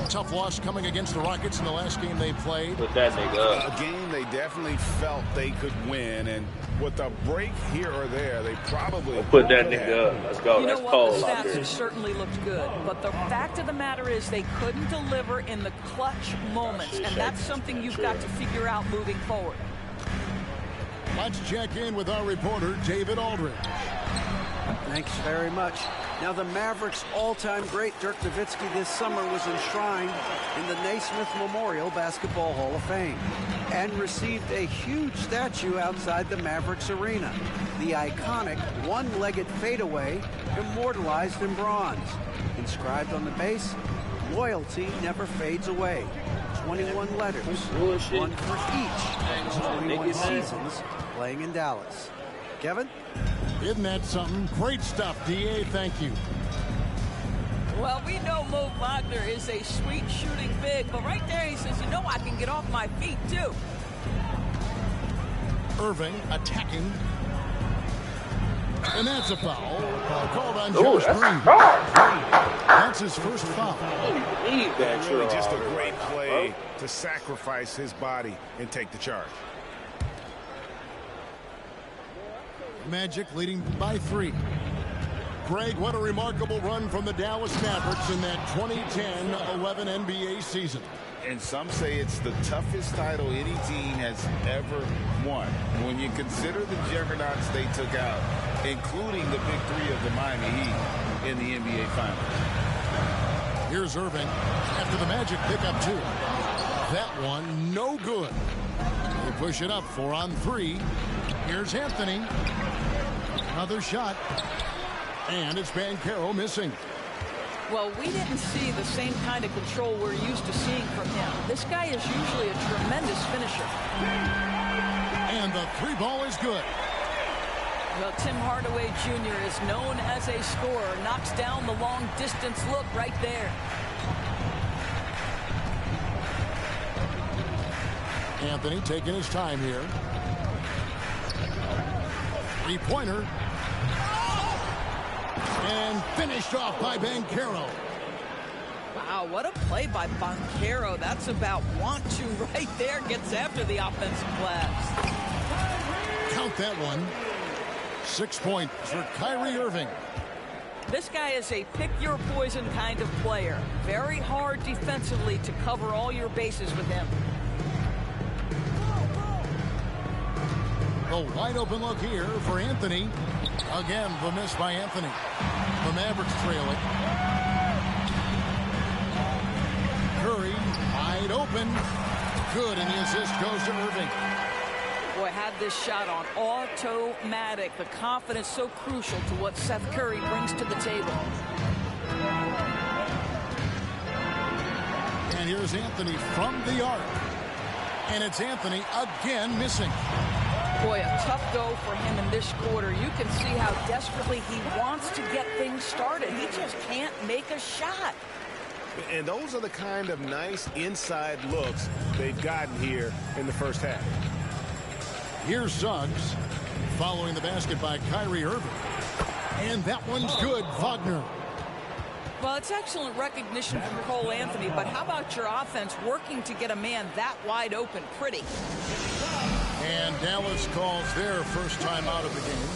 Tough loss coming against the Rockets in the last game they played. Put that nigga up. A game they definitely felt they could win, and with a break here or there, they probably put that nigga up. Let's go. You That's know what? cold The out stats there. certainly looked good, but the fact of the matter is they couldn't deliver in the clutch moments, and that's something you've got to figure out moving forward. Let's check in with our reporter, David Aldridge. Thanks very much. Now, the Mavericks' all-time great Dirk Nowitzki this summer was enshrined in the Naismith Memorial Basketball Hall of Fame and received a huge statue outside the Mavericks arena. The iconic one-legged fadeaway immortalized in bronze. Inscribed on the base, loyalty never fades away. 21 letters, one for each. 21 seasons playing in Dallas. Kevin? Isn't that something? Great stuff, D.A. Thank you. Well, we know Mo Wagner is a sweet shooting big, but right there he says, you know, I can get off my feet, too. Irving attacking. And that's a foul. Called on Ooh, Josh that's Green. a foul. That's his first foul. Need that Really just a right great now, play bro. to sacrifice his body and take the charge. Magic leading by 3. Greg, what a remarkable run from the Dallas Mavericks in that 2010-11 NBA season. And some say it's the toughest title any team has ever won. When you consider the juggernauts they took out, including the big 3 of the Miami Heat in the NBA Finals. Here's Irving after the Magic pick up 2. That one no good. They push it up 4 on 3. Here's Anthony. Another shot. And it's Banchero missing. Well, we didn't see the same kind of control we're used to seeing from him. This guy is usually a tremendous finisher. And the 3-ball is good. Well, Tim Hardaway Jr. is known as a scorer. Knocks down the long-distance look right there. Anthony taking his time here. 3-pointer. And finished off by Banchero. Wow, what a play by Banchero. That's about want to right there. Gets after the offensive glass. Count that one. 6 points for Kyrie Irving. This guy is a pick-your-poison kind of player. Very hard defensively to cover all your bases with him. A wide open look here for Anthony. Again, the miss by Anthony. The Mavericks trail it. Curry, wide open. Good, and the assist goes to Irving. Boy, had this shot on automatic. The confidence so crucial to what Seth Curry brings to the table. And here's Anthony from the arc. And it's Anthony again missing. Boy, a tough go for him in this quarter. You can see how desperately he wants to get things started. He just can't make a shot. And those are the kind of nice inside looks they've gotten here in the first half. Here's Suggs following the basket by Kyrie Irving. And that one's good, Wagner. Well, it's excellent recognition from Cole Anthony, but how about your offense working to get a man that wide open? Pretty. And Dallas calls their first time out of the game.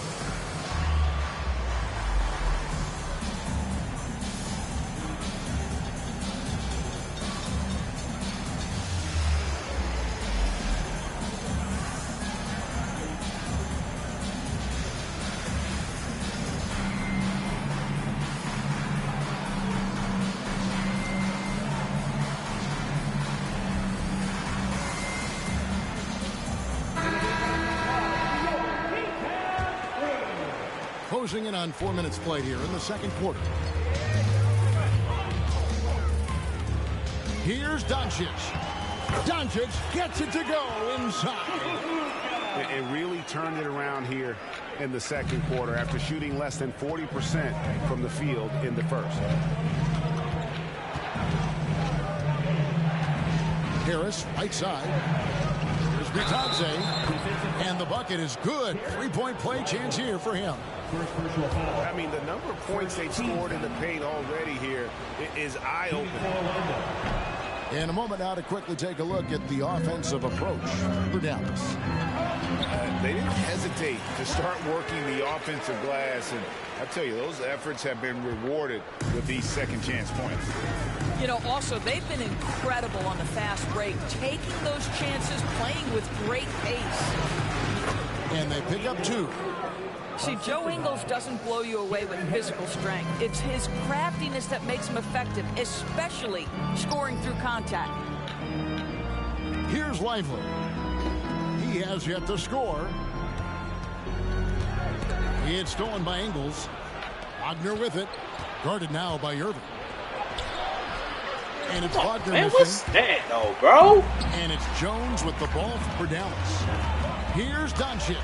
Closing in on 4 minutes played here in the second quarter. Here's Doncic. Doncic gets it to go inside. It really turned it around here in the second quarter after shooting less than 40% from the field in the first. Harris, right side. Here's Bitadze. And the bucket is good. 3-point play chance here for him. I mean, the number of points they've scored in the paint already here is eye-opening. In a moment now to quickly take a look at the offensive approach for Dallas. They didn't hesitate to start working the offensive glass, and I tell you, those efforts have been rewarded with these second chance points. You know, also, they've been incredible on the fast break, taking those chances, playing with great pace. And they pick up 2. See, Joe Ingles doesn't blow you away with physical strength. It's his craftiness that makes him effective, especially scoring through contact. Here's Lively. He has yet to score. It's stolen by Ingles. Wagner with it. Guarded now by Irving. And it's Wagner Man, missing. what's that, though, bro? And it's Jones with the ball for Dallas. Here's Doncic.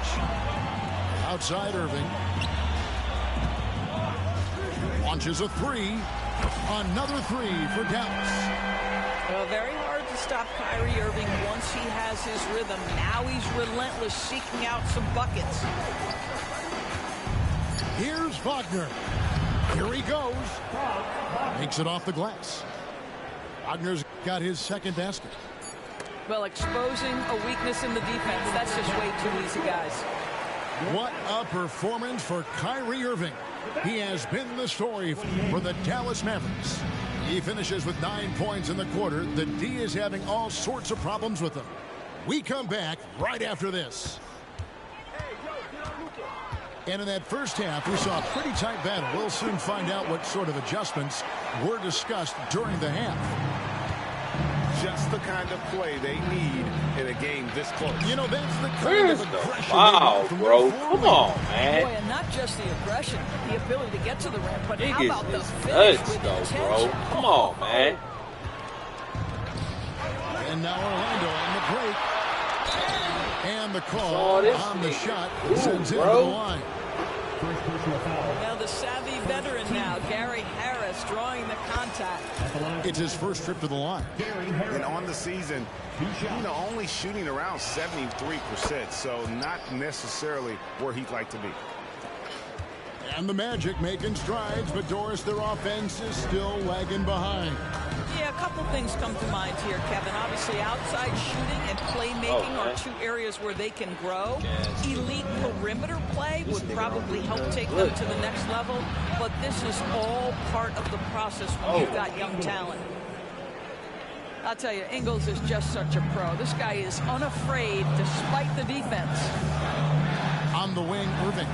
Outside Irving. Launches a 3. Another 3 for Dallas. Well, very hard to stop Kyrie Irving once he has his rhythm. Now he's relentless, seeking out some buckets. Here's Wagner. Here he goes. Makes it off the glass. Wagner's got his second basket. Well, exposing a weakness in the defense, that's just way too easy, guys. What a performance for Kyrie Irving. He has been the story for the Dallas Mavericks. He finishes with 9 points in the quarter. The D is having all sorts of problems with him. We come back right after this. And in that first half, we saw a pretty tight battle. We'll soon find out what sort of adjustments were discussed during the half. Just the kind of play they need in a game this close. You know, that's the kind of aggression. Wow, bro. Come on, man. Boy, and not just the aggression, the ability to get to the rim, but how about the finish nuts, with though, intention? bro. Come on, man. And now Orlando on the break. And the call on the shot sends it to the line. Now the savvy veteran now, Gary Harris, drawing the contact. It's his first trip to the line. And on the season, only shooting around 73%, so not necessarily where he'd like to be. And the Magic making strides, but Doris, their offense is still lagging behind. Yeah, a couple things come to mind here, Kevin. Obviously, outside shooting and playmaking are two areas where they can grow. Elite perimeter play would probably help take them to the next level, but this is all part of the process when you've got young talent. I'll tell you, Ingles is just such a pro. This guy is unafraid despite the defense. On the wing, Irving.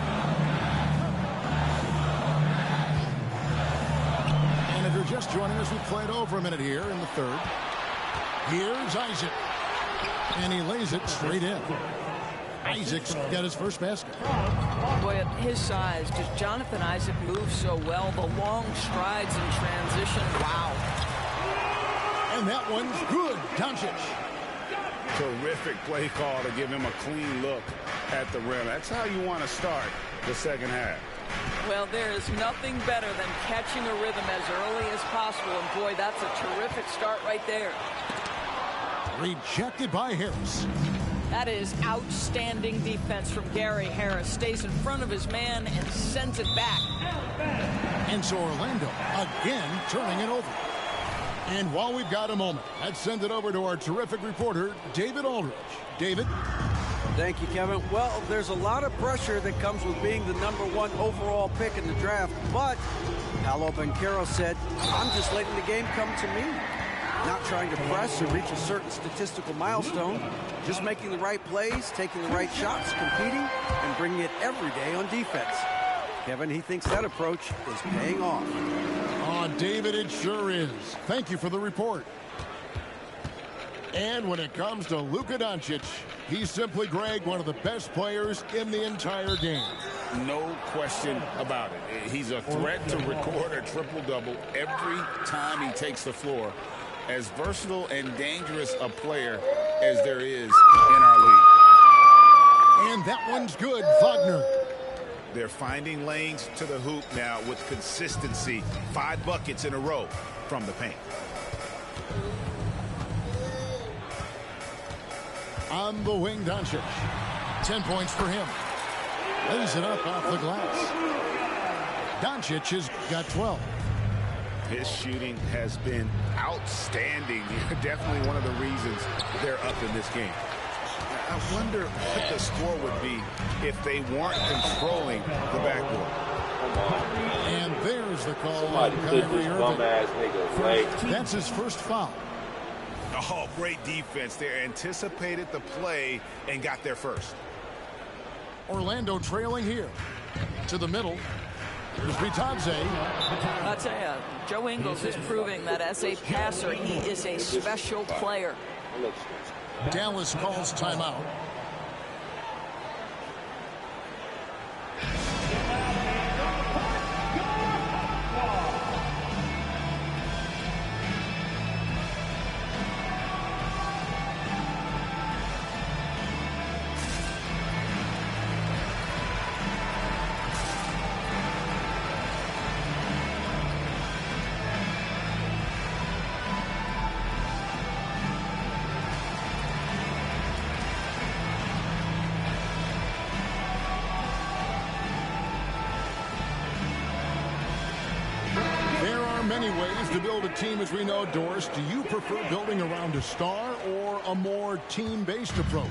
And if you're just joining us, we played over a minute here in the third. Here's Isaac. And he lays it straight in. Isaac's got his first basket. Boy, at his size, just Jonathan Isaac moves so well. The long strides in transition. Wow. And that one's good. Doncic. Terrific play call to give him a clean look at the rim. That's how you want to start the second half. Well, there is nothing better than catching a rhythm as early as possible. And boy, that's a terrific start right there. Rejected by Harris. That is outstanding defense from Gary Harris. Stays in front of his man and sends it back. And so Orlando again turning it over. And while we've got a moment, let's send it over to our terrific reporter, David Aldridge. David? Thank you, Kevin. Well, there's a lot of pressure that comes with being the #1 overall pick in the draft, but Paolo Banchero said, I'm just letting the game come to me. Not trying to press or reach a certain statistical milestone, just making the right plays, taking the right shots, competing, and bringing it every day on defense. Kevin, he thinks that approach is paying off. Oh, David, it sure is. Thank you for the report. And when it comes to Luka Doncic, he's simply, Greg, one of the best players in the entire game. No question about it. He's a threat to record a triple-double every time he takes the floor. As versatile and dangerous a player as there is in our league. And that one's good, Wagner. They're finding lanes to the hoop now with consistency. 5 buckets in a row from the paint. On the wing, Doncic. 10 points for him. Lays it up off the glass. Doncic has got 12. His shooting has been outstanding. Definitely one of the reasons they're up in this game. I wonder what the score would be if they weren't controlling the backboard. And there's the call. Somebody put this bum-ass nigga away. That's his first foul. Oh, great defense there. Anticipated the play and got there first. Orlando trailing here. To the middle. Here's Vitadze. I'll tell you, Joe Ingles is proving that as a passer, he is a special player. Dallas calls timeout. many ways to build a team, as we know, Doris. Do you prefer building around a star or a more team-based approach?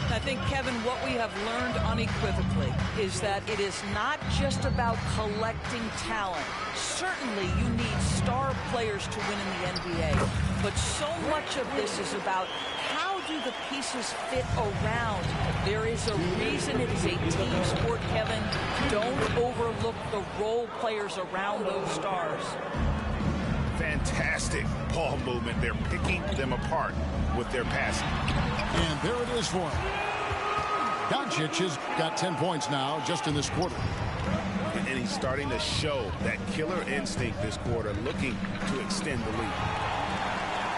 I think, Kevin, what we have learned unequivocally is that it is not just about collecting talent. Certainly, you need star players to win in the NBA, but so much of this is about how do the pieces fit around. There is a reason it is a team sport, Kevin. Don't overlook the role players around those stars. Fantastic ball movement. They're picking them apart with their passing. And there it is for him. Doncic has got 10 points now just in this quarter. And he's starting to show that killer instinct this quarter, looking to extend the lead.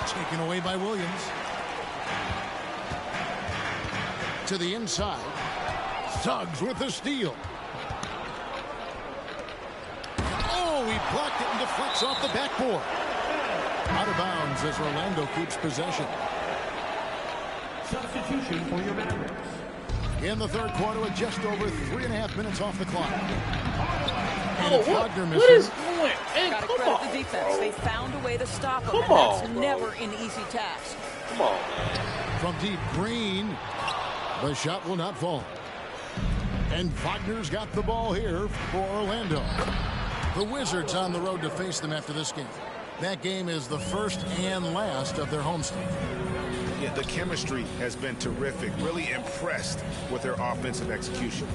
Taken away by Williams. To the inside. Suggs with the steal. Oh, he blocked it and deflects off the backboard. Out of bounds as Orlando keeps possession. Substitution for your Mavericks. In the third quarter with just over 3.5 minutes off the clock. Oh, what is going on? Got to credit the defense. They found a way to stop him, Come on, that's bro. never an easy task. Come on, man. From deep, Green. The shot will not fall. And Wagner's got the ball here for Orlando. The Wizards on the road to face them after this game. That game is the first and last of their homestand. Yeah, the chemistry has been terrific. Really impressed with their offensive execution.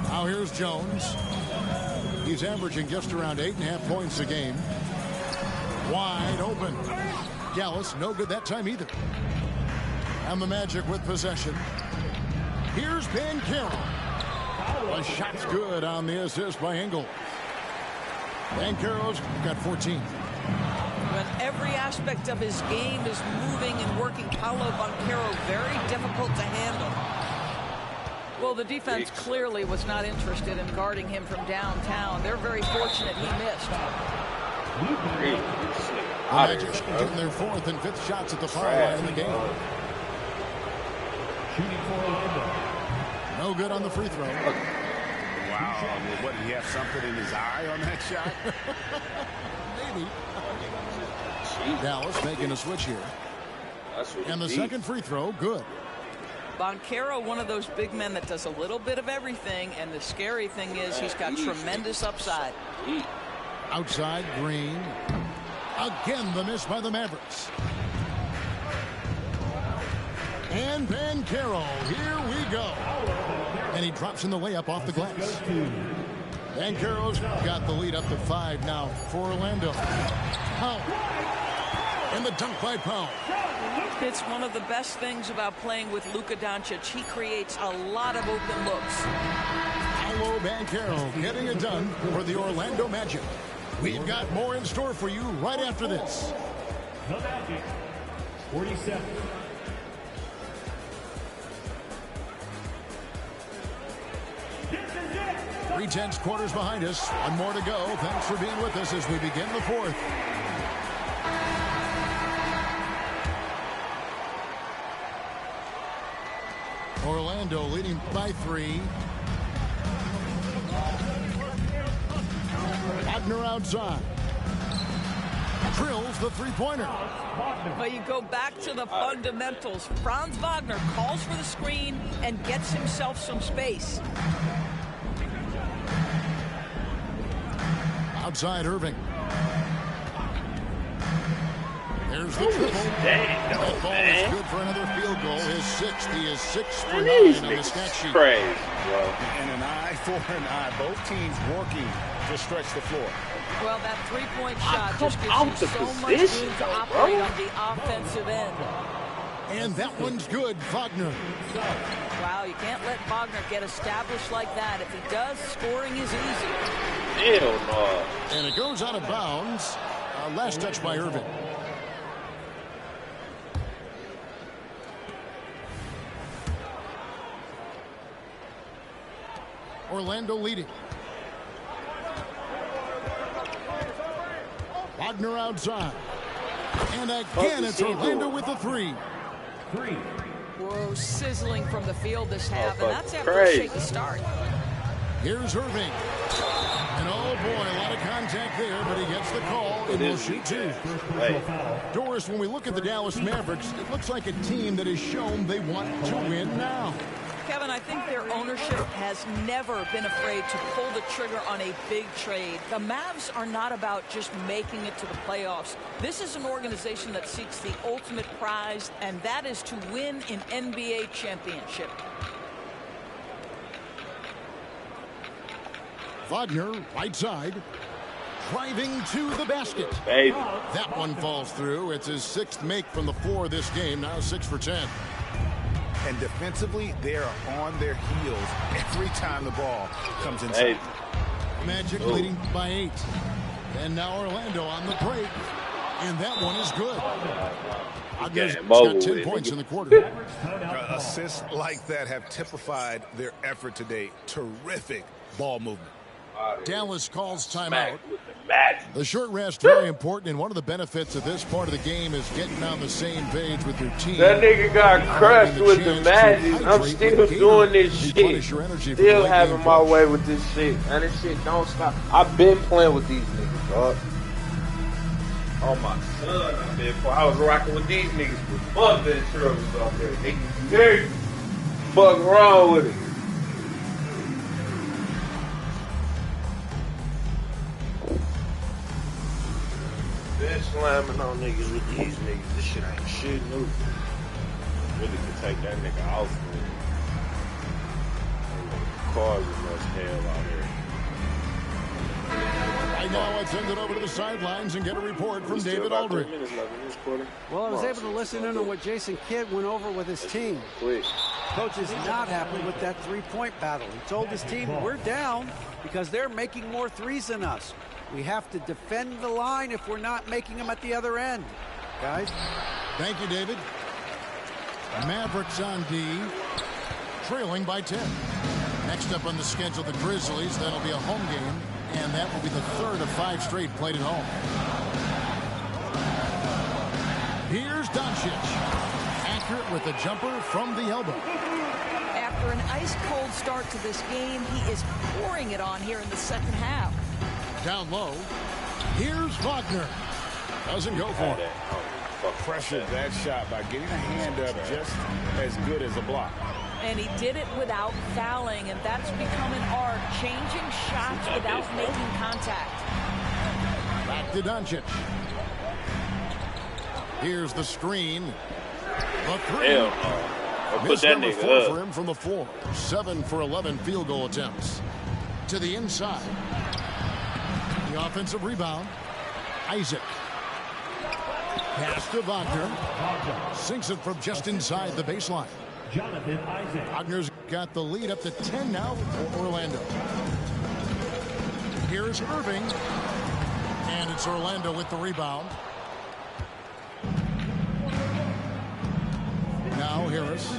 Now here's Jones. He's averaging just around 8.5 points a game. Wide open. Gallus, no good that time either. And the Magic with possession. Here's Banchero. The shot's good on the assist by Engel. Banchero's got 14. When every aspect of his game is moving and working, Paolo Banchero very difficult to handle. Well, the defense clearly was not interested in guarding him from downtown. They're very fortunate he missed. The Magic getting their fourth and fifth shots at the foul line in the game. Shooting for Orlando. No good on the free throw. Wow. What, did he have something in his eye on that shot? Maybe. Dallas making a switch here. And the second free throw, good. Banchero, one of those big men that does a little bit of everything, and the scary thing is he's got tremendous upside. Outside, Green. Again, the miss by the Mavericks. And Banchero, here we go. And he drops in the layup off the glass. Banchero's got the lead up to 5 now for Orlando. Powell. And the dunk by Powell. It's one of the best things about playing with Luka Doncic. He creates a lot of open looks. Paolo Banchero getting it done for the Orlando Magic. We've got more in store for you right after this. The Magic, 47. 3/10 quarters behind us. One more to go. Thanks for being with us as we begin the fourth. Orlando leading by 3. Wagner outside. Drills the three-pointer. But you go back to the fundamentals. Franz Wagner calls for the screen and gets himself some space. Outside Irving. There's the triple. That ball is good for another field goal. His 6th. He is 6 for 9 on the stat sheet. Crazy, bro. And an eye for an eye. Both teams working to stretch the floor. Well, that three-point shot just gives you so much room to operate on the offensive end. And that one's good, Wagner. Wow, you can't let Wagner get established like that. If he does, scoring is easy. Hell no. And it goes out of bounds. Last touch by Irving. Orlando leading. Wagner outside. And again, it's Orlando with the 3. Whoa, sizzling from the field this half, and that's after a shaky start. Here's Irving. And oh boy, a lot of contact there, but he gets the call and will shoot two. Doris, when we look at the Dallas Mavericks, it looks like a team that has shown they want to win now. Kevin, I think their ownership has never been afraid to pull the trigger on a big trade. The Mavs are not about just making it to the playoffs. This is an organization that seeks the ultimate prize, and that is to win an NBA championship. Wagner, right side, driving to the basket. That one falls through. It's his 6th make from the floor this game, now 6 for 10. And defensively, they are on their heels every time the ball comes inside. Magic leading by 8. And now Orlando on the break. And that one is good. Wagner's got 10 points in the quarter. Assists like that have typified their effort today. Terrific ball movement. Dallas calls timeout. The short rest very important, and one of the benefits of this part of the game is getting on the same page with your team. That nigga got crushed with the Magic. I'm still doing this shit. Still having my way with this shit. And this shit don't stop. I've been playing with these niggas, dog. Oh my son, I was rocking with these niggas for fuck that troubles out there. Niggas, fuck wrong with it. Been slamming on niggas with these niggas. This shit ain't shit new. Really could take that nigga out for it. Cars as much hell out here. Right now, let's send it over to the sidelines and get a report from David Aldridge. Well, I was able to listen in on what Jason Kidd went over with his team. Coach is not happy with that three-point battle. He told his team, we're down because they're making more threes than us. We have to defend the line if we're not making them at the other end. Guys? Thank you, David. Mavericks on D, trailing by 10. Next up on the schedule, the Grizzlies. That'll be a home game, and that will be the 3rd of 5 straight played at home. Here's Doncic. Accurate with a jumper from the elbow. After an ice-cold start to this game, he is pouring it on here in the second half. Down low. Here's Wagner. Doesn't go for it. Pressured that shot by getting a hand up just as good as a block. And he did it without fouling, and that's become an art, changing shots without making contact. Back to Doncic. Here's the screen. The 3. Miss number 4 for him from the floor. 7 for 11 field goal attempts. To the inside. The offensive rebound. Isaac. Pass to Wagner. Sinks it from just inside the baseline. Wagner's got the lead up to 10 now for Orlando. Here's Irving. And it's Orlando with the rebound. Now Harris.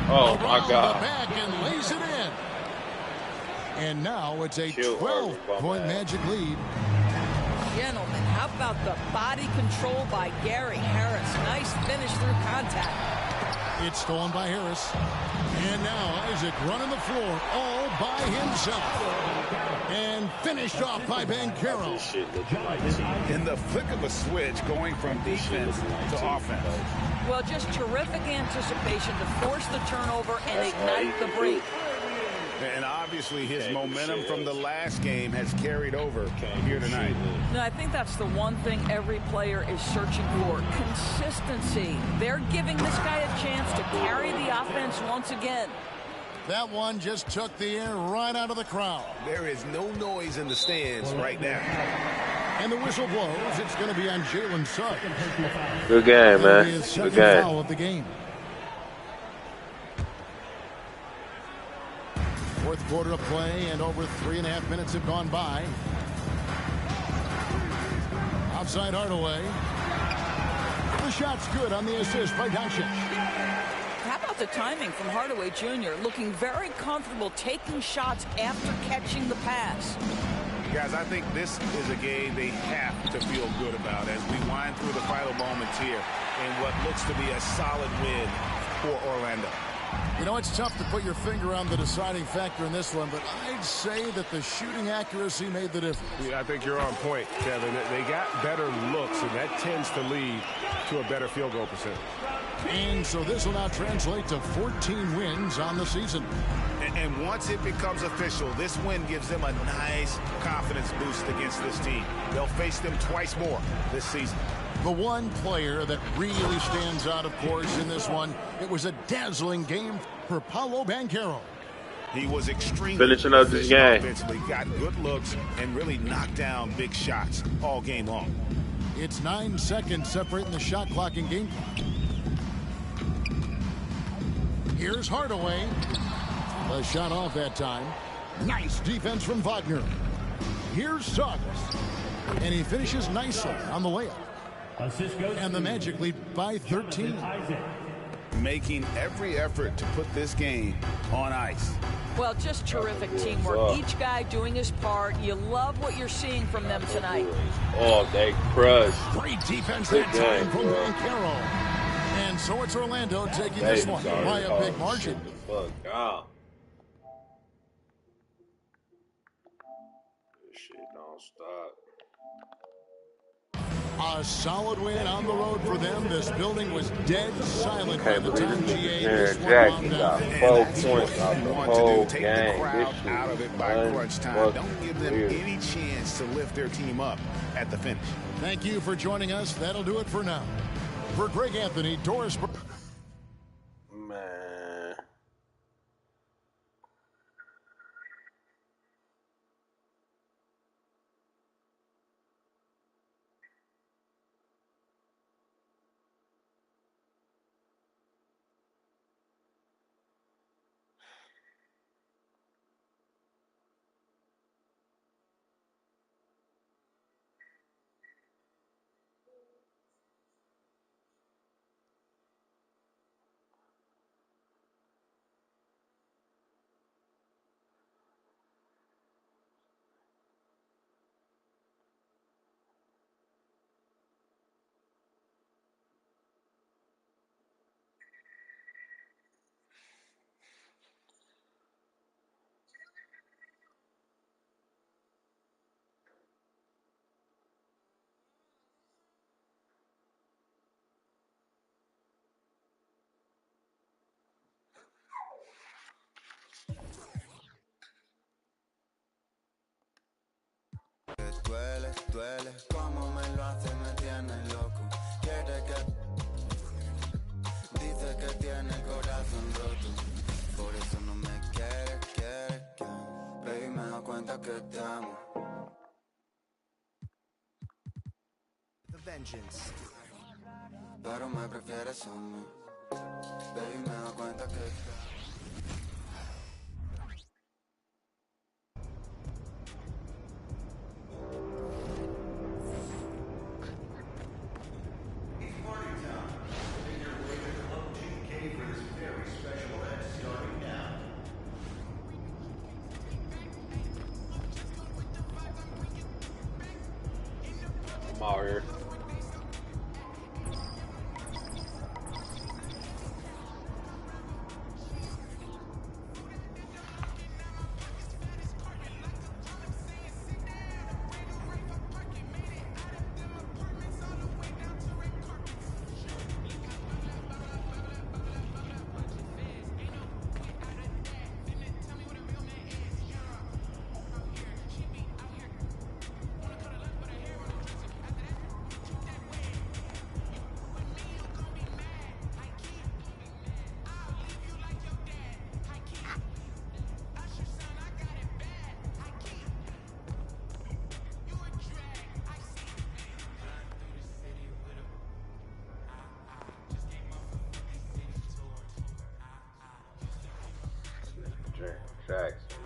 Oh my God. Back and lays it in. And now it's a 12-point Magic lead. Gentlemen, how about the body control by Gary Harris? Nice finish through contact. It's stolen by Harris. And now Isaac running the floor all by himself. And finished off by Banchero. In the flick of a switch, going from defense to offense. Well, just terrific anticipation to force the turnover and ignite the break. And obviously his momentum from the last game has carried over here tonight. No, I think that's the one thing every player is searching for. Consistency. They're giving this guy a chance to carry the offense once again. That one just took the air right out of the crowd. There is no noise in the stands right now. And the whistle blows. It's going to be on Jalen Suggs. Good game, man. Good game. Foul of the game. Fourth quarter of play, and over 3.5 minutes have gone by. Outside Hardaway. The shot's good on the assist by Doncic. How about the timing from Hardaway Jr. looking very comfortable taking shots after catching the pass. Guys, I think this is a game they have to feel good about as we wind through the final moments here in what looks to be a solid win for Orlando. You know, it's tough to put your finger on the deciding factor in this one, but I'd say that the shooting accuracy made the difference. Yeah, I think you're on point, Kevin. They got better looks, and that tends to lead to a better field goal percentage. And so this will now translate to 14 wins on the season. And once it becomes official, this win gives them a nice confidence boost against this team. They'll face them twice more this season. The one player that really stands out, of course, in this one, it was a dazzling game for Paolo Banchero. He was extremely finishing up this game. Offensively, got good looks and really knocked down big shots all game long. It's 9 seconds separating the shot clock and game clock. Here's Hardaway. A shot off that time. Nice defense from Wagner. Here's Suggs. And he finishes nicely on the layup. And the Magic lead by 13. Making every effort to put this game on ice. Well, just terrific teamwork. Each guy doing his part. You love what you're seeing from them tonight. Oh, they crushed. Great defense that time from Banchero. And so it's Orlando taking this one by a big margin. Fuck out. This shit don't stop. A solid win on the road for them. This building was dead silent by the time GA this one wound got down. 4 points out the whole Take game. the crowd out of it by crunch time. Don't give them weird. any chance to lift their team up at the finish. Thank you for joining us. That'll do it for now. For Greg Anthony, Doris. Man. Duele, duele, como me lo hace, me tiene loco. Quiere que... Dice que tiene el corazón roto. Por eso no me quiere, quiere que... Baby, me da cuenta que te amo. The vengeance. Pero me prefieres a mí. Baby, me da cuenta que te amo. I'm out here. Jackson.